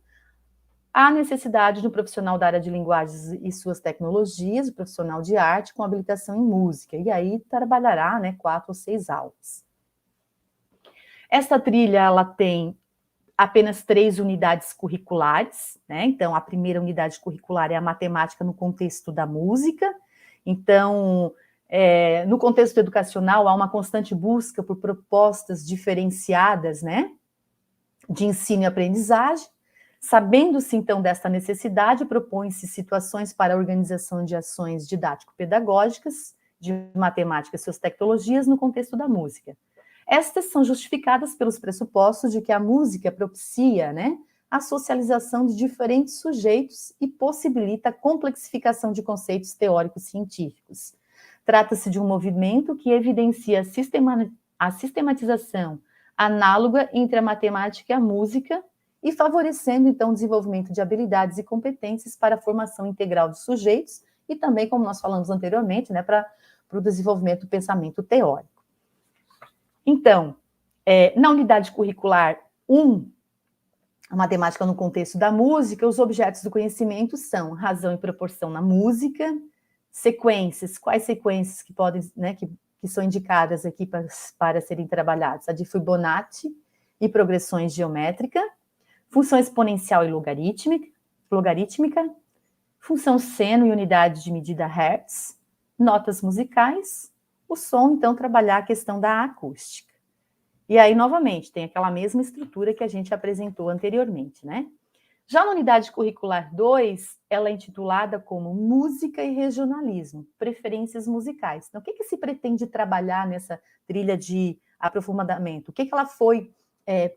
Há necessidade de um profissional da área de linguagens e suas tecnologias, um profissional de arte com habilitação em música, e aí trabalhará, né, 4 ou 6 aulas. Esta trilha, ela tem apenas 3 unidades curriculares, né? Então, a primeira unidade curricular é a matemática no contexto da música. Então, no contexto educacional, há uma constante busca por propostas diferenciadas, né, de ensino e aprendizagem. Sabendo-se, então, desta necessidade, propõe-se situações para a organização de ações didático-pedagógicas de matemática e suas tecnologias no contexto da música. Estas são justificadas pelos pressupostos de que a música propicia, né, a socialização de diferentes sujeitos e possibilita a complexificação de conceitos teóricos científicos. Trata-se de um movimento que evidencia a sistematização análoga entre a matemática e a música, e favorecendo, então, o desenvolvimento de habilidades e competências para a formação integral dos sujeitos e também, como nós falamos anteriormente, né, para o desenvolvimento do pensamento teórico. Então, na unidade curricular 1, a matemática no contexto da música, os objetos do conhecimento são razão e proporção na música, sequências, quais sequências que podem, né, que são indicadas aqui para serem trabalhadas? A de Fibonacci e progressões geométricas, função exponencial e logarítmica, função seno e unidade de medida Hertz, notas musicais, o som, então, trabalhar a questão da acústica. E aí, novamente, tem aquela mesma estrutura que a gente apresentou anteriormente, né? Já na unidade curricular 2, ela é intitulada como Música e Regionalismo, Preferências Musicais. Então, o que se pretende trabalhar nessa trilha de aprofundamento? O que ela foi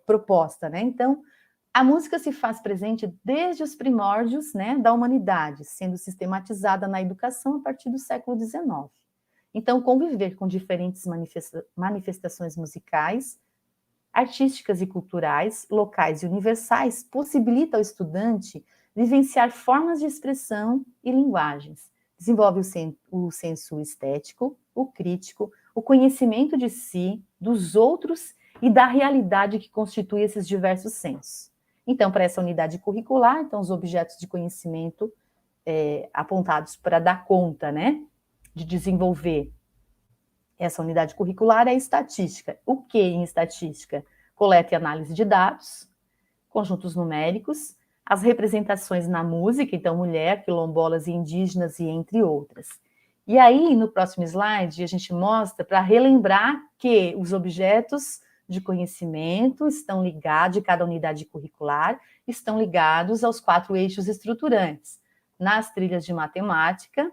proposta, né? Então, a música se faz presente desde os primórdios, né, da humanidade, sendo sistematizada na educação a partir do século XIX. Então, conviver com diferentes manifestações musicais, artísticas e culturais, locais e universais, possibilita ao estudante vivenciar formas de expressão e linguagens. Desenvolve o senso estético, o crítico, o conhecimento de si, dos outros e da realidade que constitui esses diversos sensos. Então, para essa unidade curricular, então, os objetos de conhecimento apontados para dar conta, né, de desenvolver essa unidade curricular é estatística. O que em estatística? Coleta e análise de dados, conjuntos numéricos, as representações na música, então mulher, quilombolas e indígenas e entre outras. E aí, no próximo slide, a gente mostra para relembrar que os objetos de conhecimento estão ligados, de cada unidade curricular, estão ligados aos 4 eixos estruturantes. Nas trilhas de matemática,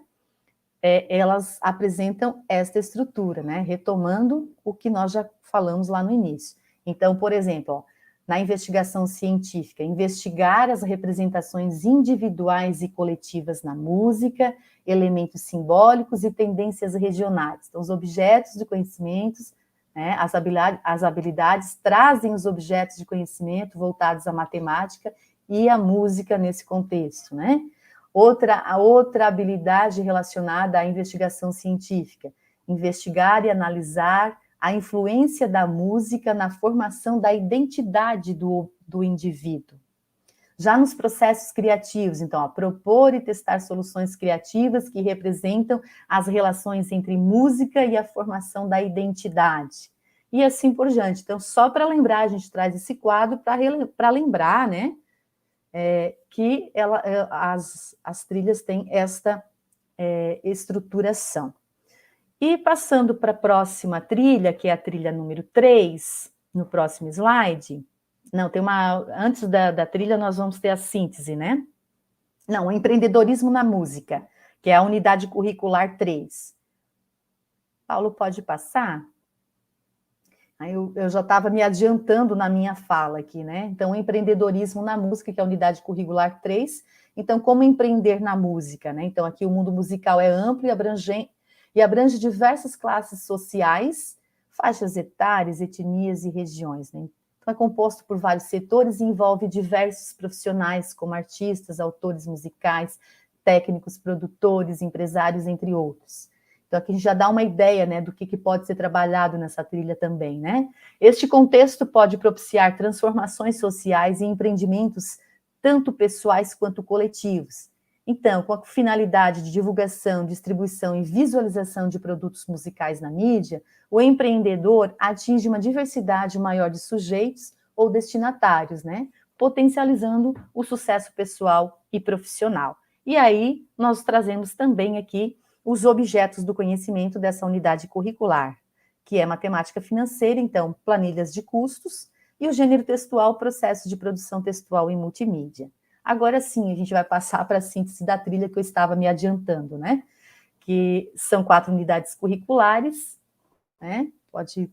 elas apresentam esta estrutura, né? Retomando o que nós já falamos lá no início. Então, por exemplo, ó, na investigação científica, investigar as representações individuais e coletivas na música, elementos simbólicos e tendências regionais. Então, os objetos de conhecimentos, né, as habilidades trazem os objetos de conhecimento voltados à matemática e à música nesse contexto, né? A outra habilidade relacionada à investigação científica, investigar e analisar a influência da música na formação da identidade do indivíduo. Já nos processos criativos, então, propor e testar soluções criativas que representam as relações entre música e a formação da identidade. E assim por diante. Então, só para lembrar, a gente traz esse quadro para lembrar, né, que as trilhas têm esta estruturação. E passando para a próxima trilha, que é a trilha número 3, no próximo slide. Não, tem antes da trilha nós vamos ter a síntese, né? Não, o empreendedorismo na música, que é a unidade curricular 3. Paulo, pode passar? Aí eu já estava me adiantando na minha fala aqui, né? Então, empreendedorismo na música, que é a unidade curricular 3. Então, como empreender na música, né? Então, aqui o mundo musical é amplo e abrange diversas classes sociais, faixas etárias, etnias e regiões, né? Então, é composto por vários setores e envolve diversos profissionais, como artistas, autores musicais, técnicos, produtores, empresários, entre outros. Então, aqui a gente já dá uma ideia, né, do que pode ser trabalhado nessa trilha também, né? Este contexto pode propiciar transformações sociais e empreendimentos, tanto pessoais quanto coletivos. Então, com a finalidade de divulgação, distribuição e visualização de produtos musicais na mídia, o empreendedor atinge uma diversidade maior de sujeitos ou destinatários, né? Potencializando o sucesso pessoal e profissional. E aí, nós trazemos também aqui os objetos do conhecimento dessa unidade curricular, que é matemática financeira, então, planilhas de custos, e o gênero textual, processo de produção textual em multimídia. Agora sim, a gente vai passar para a síntese da trilha que eu estava me adiantando, né? Que são 4 unidades curriculares, né? Pode ir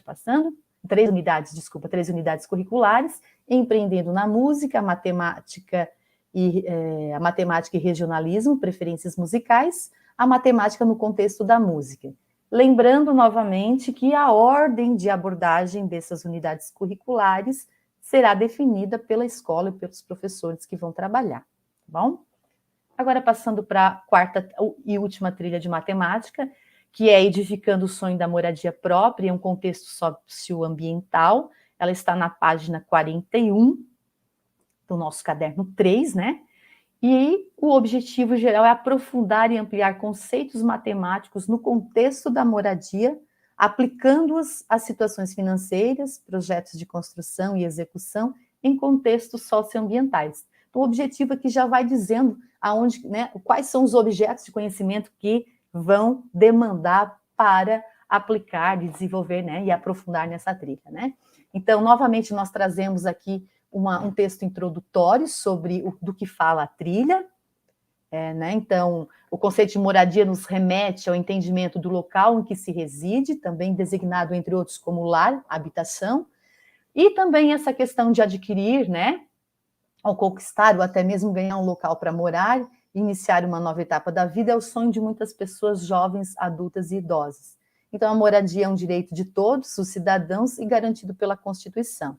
passando. 3 unidades curriculares, empreendendo na música, a matemática e regionalismo, preferências musicais, a matemática no contexto da música. Lembrando novamente que a ordem de abordagem dessas unidades curriculares será definida pela escola e pelos professores que vão trabalhar, tá bom? Agora passando para a quarta e última trilha de matemática, que é Edificando o Sonho da Moradia Própria, em um contexto socioambiental. Ela está na página 41 do nosso caderno 3, né? E o objetivo geral é aprofundar e ampliar conceitos matemáticos no contexto da moradia, aplicando-os às situações financeiras, projetos de construção e execução em contextos socioambientais. Então, o objetivo aqui já vai dizendo aonde, né, quais são os objetos de conhecimento que vão demandar para aplicar e desenvolver, né, e aprofundar nessa trilha, né? Então, novamente, nós trazemos aqui um texto introdutório sobre do que fala a trilha, né? Então, o conceito de moradia nos remete ao entendimento do local em que se reside, também designado, entre outros, como lar, habitação, e também essa questão de adquirir, né, ou conquistar, ou até mesmo ganhar um local para morar, iniciar uma nova etapa da vida, é o sonho de muitas pessoas jovens, adultas e idosas. Então, a moradia é um direito de todos os cidadãos e garantido pela Constituição.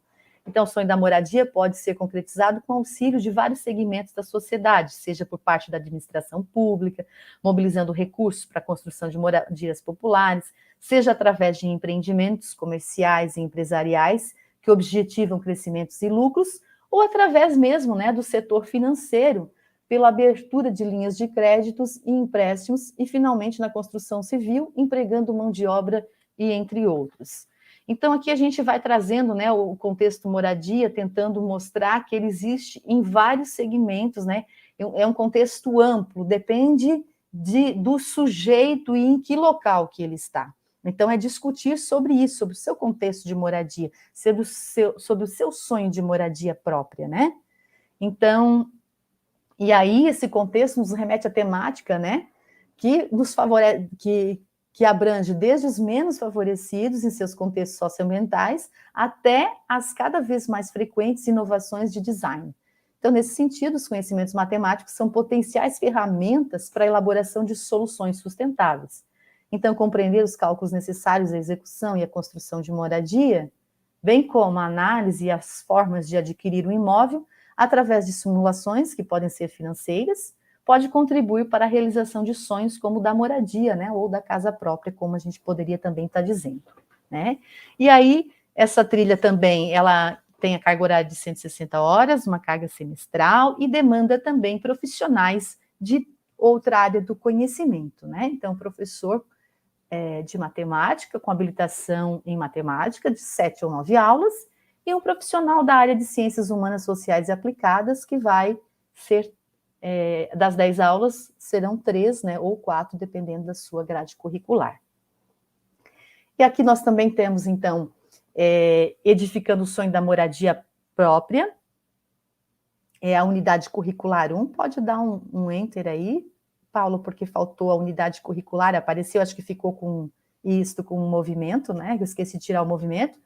Então, o sonho da moradia pode ser concretizado com auxílio de vários segmentos da sociedade, seja por parte da administração pública, mobilizando recursos para a construção de moradias populares, seja através de empreendimentos comerciais e empresariais que objetivam crescimentos e lucros, ou através mesmo, né, do setor financeiro, pela abertura de linhas de créditos e empréstimos, e finalmente na construção civil, empregando mão de obra e entre outros. Então, aqui a gente vai trazendo, né, o contexto moradia, tentando mostrar que ele existe em vários segmentos, né? É um contexto amplo, depende do sujeito e em que local que ele está. Então, é discutir sobre isso, sobre o seu contexto de moradia, sobre o seu sonho de moradia própria, né? Então, e aí esse contexto nos remete à temática, né? Que nos favorece, que abrange desde os menos favorecidos em seus contextos socioambientais até as cada vez mais frequentes inovações de design. Então, nesse sentido, os conhecimentos matemáticos são potenciais ferramentas para a elaboração de soluções sustentáveis. Então, compreender os cálculos necessários à execução e à construção de moradia, bem como a análise e as formas de adquirir um imóvel, através de simulações que podem ser financeiras, pode contribuir para a realização de sonhos como o da moradia, né, ou da casa própria, como a gente poderia também estar dizendo, né? E aí, essa trilha também, ela tem a carga horária de 160 horas, uma carga semestral, e demanda também profissionais de outra área do conhecimento, né? Então, professor de matemática, com habilitação em matemática, de 7 ou 9 aulas, e um profissional da área de ciências humanas, sociais e aplicadas, que vai ser das 10 aulas, serão 3, né, ou 4, dependendo da sua grade curricular. E aqui nós também temos, então, Edificando o Sonho da Moradia Própria, a unidade curricular 1, pode dar um enter aí, Paulo, porque faltou a unidade curricular, apareceu, acho que ficou com isto com o movimento, né? Eu esqueci de tirar o movimento.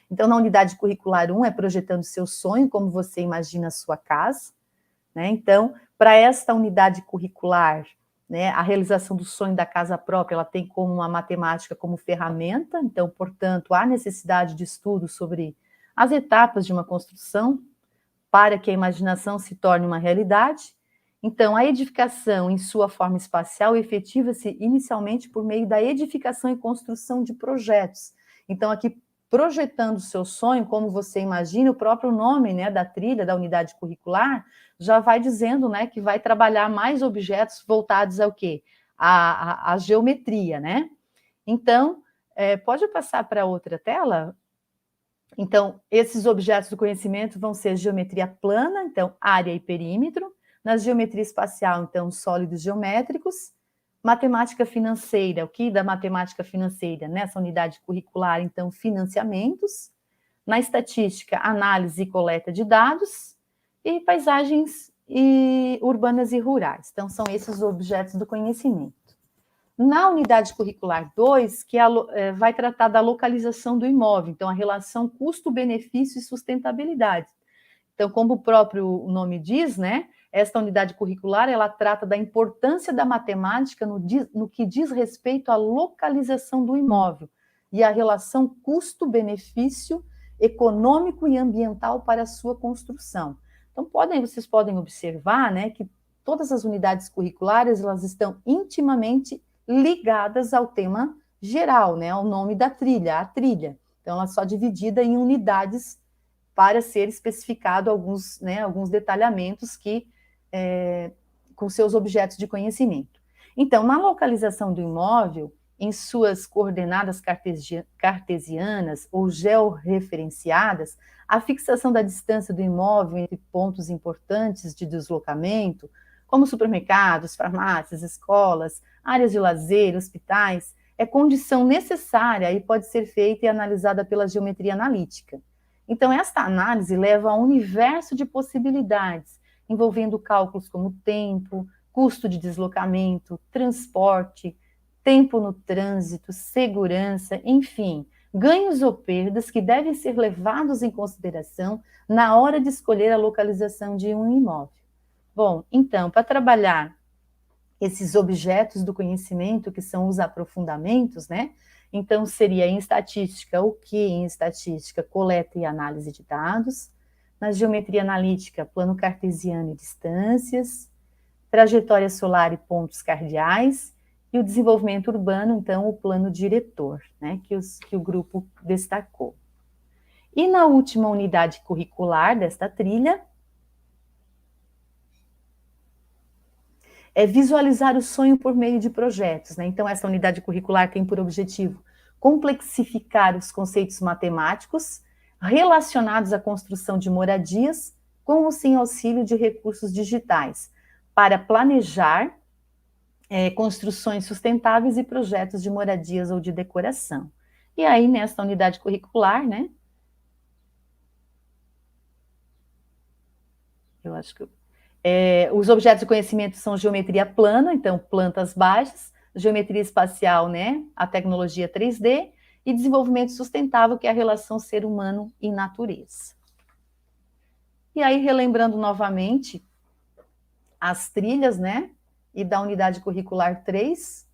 Então, na unidade curricular 1 é projetando seu sonho, como você imagina a sua casa, né? Então, para esta unidade curricular, né, a realização do sonho da casa própria, ela tem como a matemática como ferramenta, então, portanto, há necessidade de estudo sobre as etapas de uma construção para que a imaginação se torne uma realidade. Então, a edificação em sua forma espacial efetiva-se inicialmente por meio da edificação e construção de projetos. Então, aqui, projetando o seu sonho, como você imagina, o próprio nome, né, da trilha, da unidade curricular, já vai dizendo, né, que vai trabalhar mais objetos voltados ao quê? A geometria, né? Então, pode passar para outra tela? Então, esses objetos do conhecimento vão ser geometria plana, então, área e perímetro. Na geometria espacial, então, sólidos geométricos. Matemática financeira, o que da matemática financeira? Nessa unidade curricular, então, financiamentos. Na estatística, análise e coleta de dados. E paisagens urbanas e rurais. Então, são esses os objetos do conhecimento. Na unidade curricular 2, que vai tratar da localização do imóvel, então a relação custo-benefício e sustentabilidade. Então, como o próprio nome diz, né, esta unidade curricular, ela trata da importância da matemática no que diz respeito à localização do imóvel e a relação custo-benefício econômico e ambiental para a sua construção. Então, vocês podem observar, né, que todas as unidades curriculares, elas estão intimamente ligadas ao tema geral, né, ao nome da trilha, a trilha. Então, ela é só dividida em unidades para ser especificado alguns detalhamentos com seus objetos de conhecimento. Então, na localização do imóvel, em suas coordenadas cartesianas ou georreferenciadas, a fixação da distância do imóvel entre pontos importantes de deslocamento, como supermercados, farmácias, escolas, áreas de lazer, hospitais, é condição necessária e pode ser feita e analisada pela geometria analítica. Então, esta análise leva a um universo de possibilidades, envolvendo cálculos como tempo, custo de deslocamento, transporte, tempo no trânsito, segurança, enfim, ganhos ou perdas que devem ser levados em consideração na hora de escolher a localização de um imóvel. Bom, então, para trabalhar esses objetos do conhecimento, que são os aprofundamentos, né? Então, seria em estatística, o que em estatística? Coleta e análise de dados. Na geometria analítica, plano cartesiano e distâncias. Trajetória solar e pontos cardeais. E o desenvolvimento urbano, então, o plano diretor, né? Que o grupo destacou. E na última unidade curricular desta trilha, é visualizar o sonho por meio de projetos, né? Então, essa unidade curricular tem por objetivo complexificar os conceitos matemáticos relacionados à construção de moradias, com ou sem auxílio de recursos digitais, para planejar construções sustentáveis e projetos de moradias ou de decoração. E aí, nessa unidade curricular, né? Eu acho que os objetos de conhecimento são geometria plana, então plantas baixas, geometria espacial, né, a tecnologia 3D, e desenvolvimento sustentável, que é a relação ser humano e natureza. E aí, relembrando novamente as trilhas, né, e da unidade curricular 3,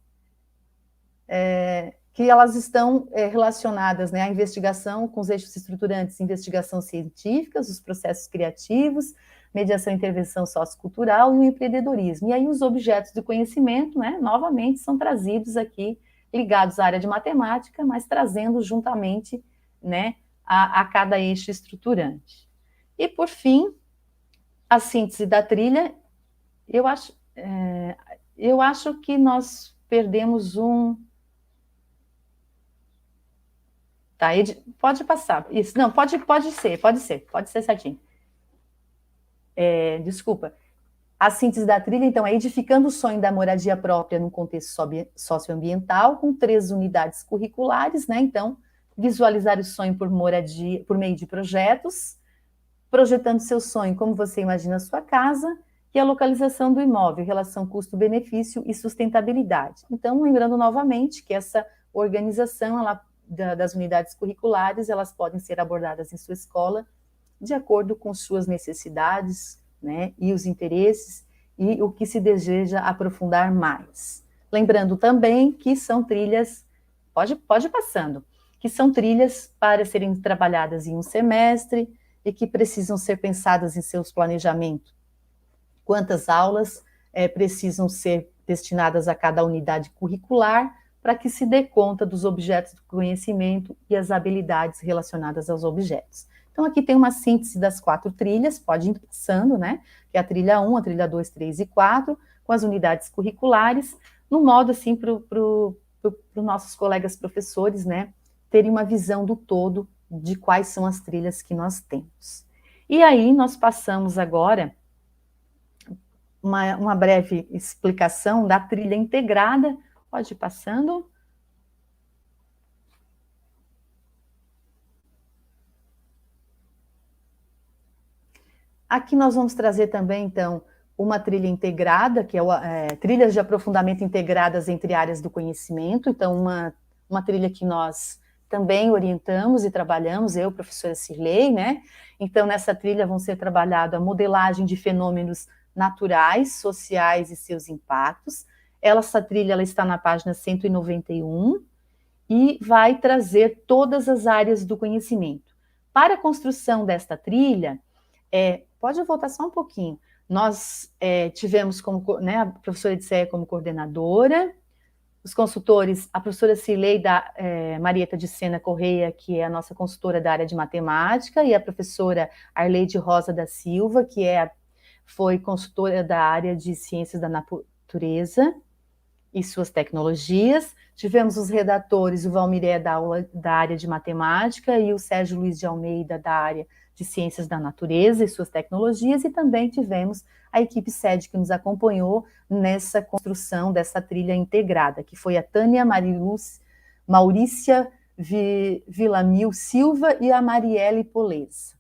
que elas estão relacionadas, né, à investigação com os eixos estruturantes, investigação científica, os processos criativos, mediação e intervenção sociocultural e o empreendedorismo. E aí os objetos do conhecimento, né, novamente, são trazidos aqui, ligados à área de matemática, mas trazendo juntamente, né, a cada eixo estruturante. E, por fim, a síntese da trilha, eu acho que nós perdemos um... Tá, pode passar. Isso, não, pode ser certinho. Desculpa. A síntese da trilha, então, é edificando o sonho da moradia própria num contexto socioambiental, com 3 unidades curriculares, né? Então, visualizar o sonho por meio de projetos, projetando seu sonho como você imagina a sua casa, e a localização do imóvel, relação custo-benefício e sustentabilidade. Então, lembrando novamente que essa organização das unidades curriculares, elas podem ser abordadas em sua escola de acordo com suas necessidades, né, e os interesses, e o que se deseja aprofundar mais. Lembrando também que são trilhas, pode passando, que são trilhas para serem trabalhadas em um semestre e que precisam ser pensadas em seus planejamentos. Quantas aulas precisam ser destinadas a cada unidade curricular para que se dê conta dos objetos do conhecimento e as habilidades relacionadas aos objetos. Então, aqui tem uma síntese das 4 trilhas, pode ir passando, né? Que é a trilha 1, a trilha 2, 3 e 4, com as unidades curriculares, no modo, assim, para os nossos colegas professores, né? Terem uma visão do todo de quais são as trilhas que nós temos. E aí, nós passamos agora uma breve explicação da trilha integrada. Pode ir passando. Aqui nós vamos trazer também, então, uma trilha integrada, que é trilhas de aprofundamento integradas entre áreas do conhecimento. Então, uma trilha que nós também orientamos e trabalhamos, eu, professora Cirlei, né? Então, nessa trilha vão ser trabalhada a modelagem de fenômenos naturais, sociais e seus impactos. Essa trilha ela está na página 191 e vai trazer todas as áreas do conhecimento. Para a construção desta trilha, pode voltar só um pouquinho, nós tivemos como, né, a professora Edséia como coordenadora, os consultores, a professora Cirlei Marieta de Sena Correia, que é a nossa consultora da área de matemática, e a professora Arleide Rosa da Silva, que foi consultora da área de ciências da natureza e suas tecnologias. Tivemos os redatores, o Valmiré da área de matemática e o Sérgio Luiz de Almeida da área de ciências da natureza e suas tecnologias, e também tivemos a equipe sede que nos acompanhou nessa construção dessa trilha integrada, que foi a Tânia Maurícia Villamil Silva e a Marielle Poleza.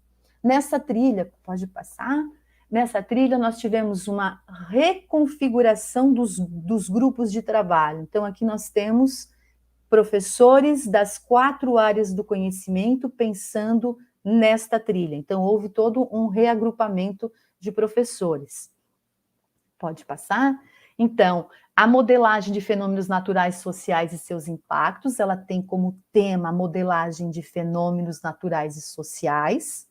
Nessa trilha, pode passar? Nessa trilha nós tivemos uma reconfiguração dos grupos de trabalho. Então aqui nós temos professores das 4 áreas do conhecimento pensando nesta trilha. Então, houve todo um reagrupamento de professores. Pode passar? Então, a modelagem de fenômenos naturais, sociais e seus impactos, ela tem como tema a modelagem de fenômenos naturais e sociais.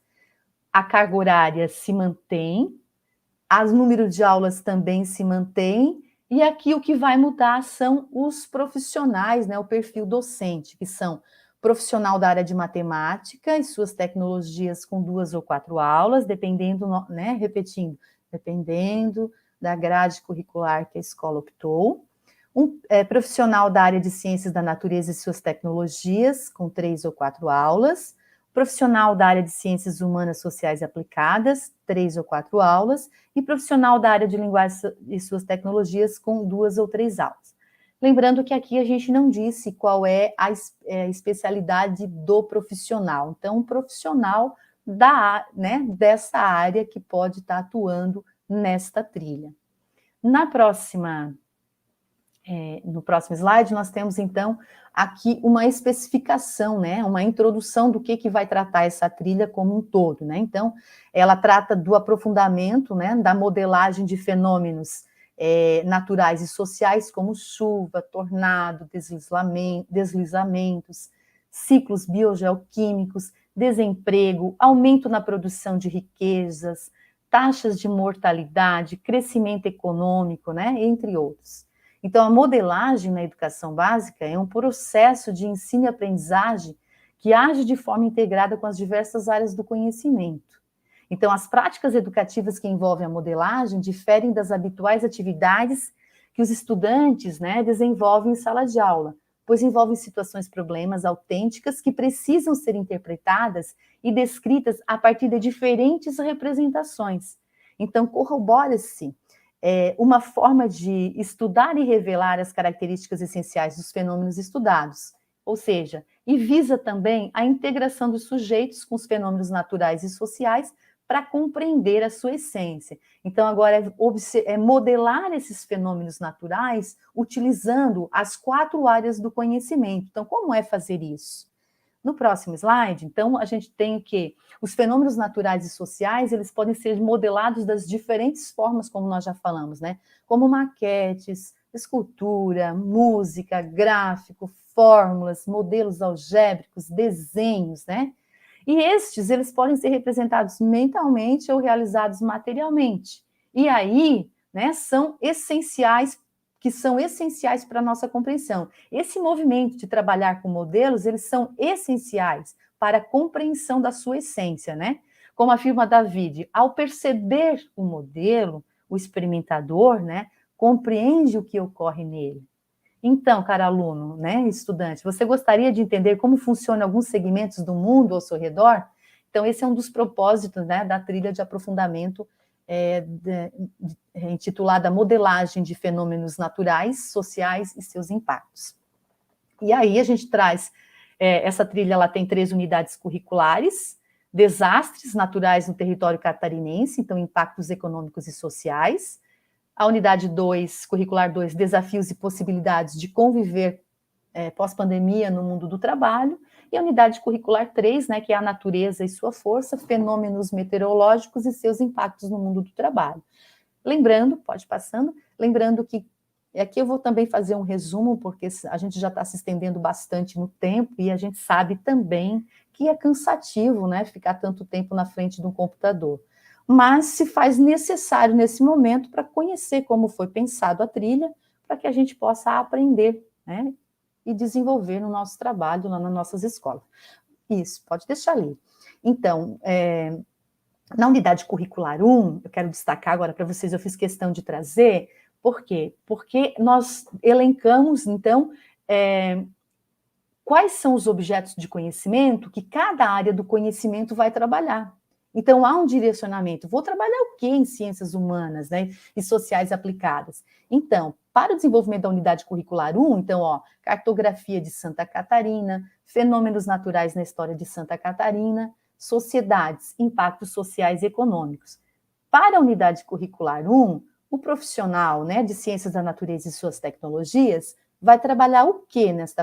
A carga horária se mantém, o número de aulas também se mantém, e aqui o que vai mudar são os profissionais, né, o perfil docente, que são profissional da área de matemática e suas tecnologias com 2 ou 4 aulas, dependendo, né, repetindo, dependendo da grade curricular que a escola optou. Profissional da área de ciências da natureza e suas tecnologias, com 3 ou 4 aulas. Profissional da área de ciências humanas, sociais e aplicadas, 3 ou 4 aulas. E profissional da área de linguagem e suas tecnologias, com 2 ou 3 aulas. Lembrando que aqui a gente não disse qual é a especialidade do profissional. Então, um profissional dessa área que pode estar atuando nesta trilha. No próximo slide, nós temos, então, aqui uma especificação, né, uma introdução do que vai tratar essa trilha como um todo, né? Então, ela trata do aprofundamento, né, da modelagem de fenômenos naturais e sociais, como chuva, tornado, deslizamentos, ciclos biogeoquímicos, desemprego, aumento na produção de riquezas, taxas de mortalidade, crescimento econômico, né, entre outros. Então, a modelagem na educação básica é um processo de ensino e aprendizagem que age de forma integrada com as diversas áreas do conhecimento. Então, as práticas educativas que envolvem a modelagem diferem das habituais atividades que os estudantes, né, desenvolvem em sala de aula, pois envolvem situações, problemas autênticas que precisam ser interpretadas e descritas a partir de diferentes representações. Então, corrobora-se uma forma de estudar e revelar as características essenciais dos fenômenos estudados, ou seja, e visa também a integração dos sujeitos com os fenômenos naturais e sociais para compreender a sua essência. Então, agora é modelar esses fenômenos naturais utilizando as 4 áreas do conhecimento. Então, como é fazer isso? No próximo slide, então, a gente tem o quê? Os fenômenos naturais e sociais, eles podem ser modelados das diferentes formas, como nós já falamos, né? Como maquetes, escultura, música, gráfico, fórmulas, modelos algébricos, desenhos, né? E estes, eles podem ser representados mentalmente ou realizados materialmente. E aí, né, são essenciais para a nossa compreensão. Esse movimento de trabalhar com modelos, eles são essenciais para a compreensão da sua essência, né? Como afirma David, ao perceber o modelo, o experimentador, né, compreende o que ocorre nele. Então, cara aluno, né, estudante, você gostaria de entender como funcionam alguns segmentos do mundo ao seu redor? Então, esse é um dos propósitos, né, da trilha de aprofundamento intitulada Modelagem de Fenômenos Naturais, Sociais e Seus Impactos. E aí a gente traz, essa trilha, ela tem 3 unidades curriculares: desastres naturais no território catarinense, então impactos econômicos e sociais. A unidade 2, curricular 2, desafios e possibilidades de conviver pós-pandemia no mundo do trabalho. E a unidade curricular 3, né, que é a natureza e sua força, fenômenos meteorológicos e seus impactos no mundo do trabalho. Lembrando, pode passando, lembrando que aqui eu vou também fazer um resumo, porque a gente já está se estendendo bastante no tempo e a gente sabe também que é cansativo, né, ficar tanto tempo na frente de um computador. Mas se faz necessário nesse momento para conhecer como foi pensado a trilha, para que a gente possa aprender, né, e desenvolver no nosso trabalho, lá nas nossas escolas. Isso, pode deixar ali. Então, na unidade curricular 1, eu quero destacar agora para vocês, eu fiz questão de trazer, por quê? Porque nós elencamos, então, quais são os objetos de conhecimento que cada área do conhecimento vai trabalhar. Então, há um direcionamento. Vou trabalhar o quê em ciências humanas, né, e sociais aplicadas? Então, para o desenvolvimento da unidade curricular 1, então, ó, cartografia de Santa Catarina, fenômenos naturais na história de Santa Catarina, sociedades, impactos sociais e econômicos. Para a unidade curricular 1, o profissional, né, de ciências da natureza e suas tecnologias vai trabalhar o quê nesta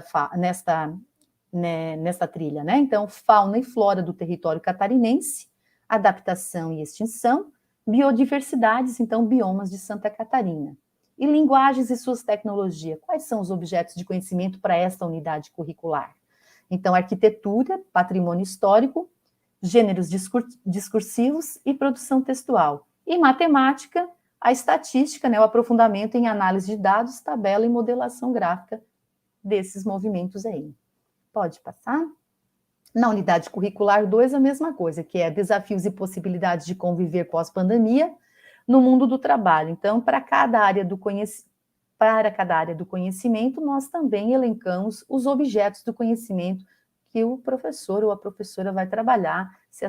trilha, né? Então, fauna e flora do território catarinense, adaptação e extinção, biodiversidades, então, biomas de Santa Catarina. E linguagens e suas tecnologias, quais são os objetos de conhecimento para esta unidade curricular? Então, arquitetura, patrimônio histórico, gêneros discursivos e produção textual. E matemática, a estatística, né, o aprofundamento em análise de dados, tabela e modelação gráfica desses movimentos aí. Pode passar? Na unidade curricular 2, a mesma coisa, que é desafios e possibilidades de conviver pós-pandemia no mundo do trabalho. Então, para cada área do conhecimento, nós também elencamos os objetos do conhecimento que o professor ou a professora vai trabalhar, se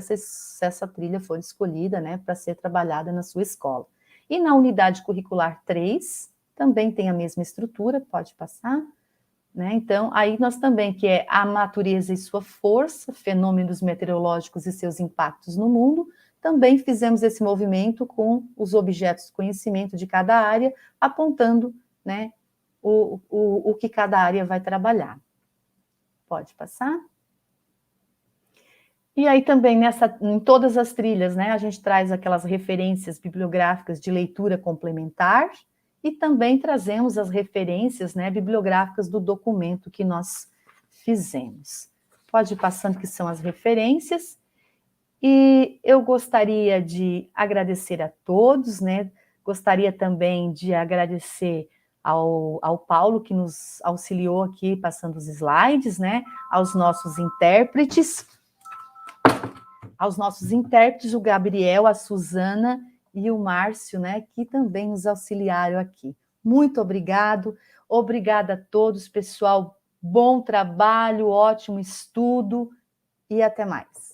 essa trilha for escolhida, né, para ser trabalhada na sua escola. E na unidade curricular 3, também tem a mesma estrutura, pode passar, né? Então, aí nós também, que é a natureza e sua força, fenômenos meteorológicos e seus impactos no mundo, também fizemos esse movimento com os objetos de conhecimento de cada área, apontando, né, o que cada área vai trabalhar. Pode passar? E aí também, em todas as trilhas, né, a gente traz aquelas referências bibliográficas de leitura complementar e também trazemos as referências, né, bibliográficas do documento que nós fizemos. Pode ir passando, que são as referências. E eu gostaria de agradecer a todos, né, gostaria também de agradecer ao Paulo, que nos auxiliou aqui, passando os slides, né, aos nossos intérpretes, o Gabriel, a Suzana e o Márcio, né, que também nos auxiliaram aqui. Muito obrigada a todos, pessoal, bom trabalho, ótimo estudo e até mais.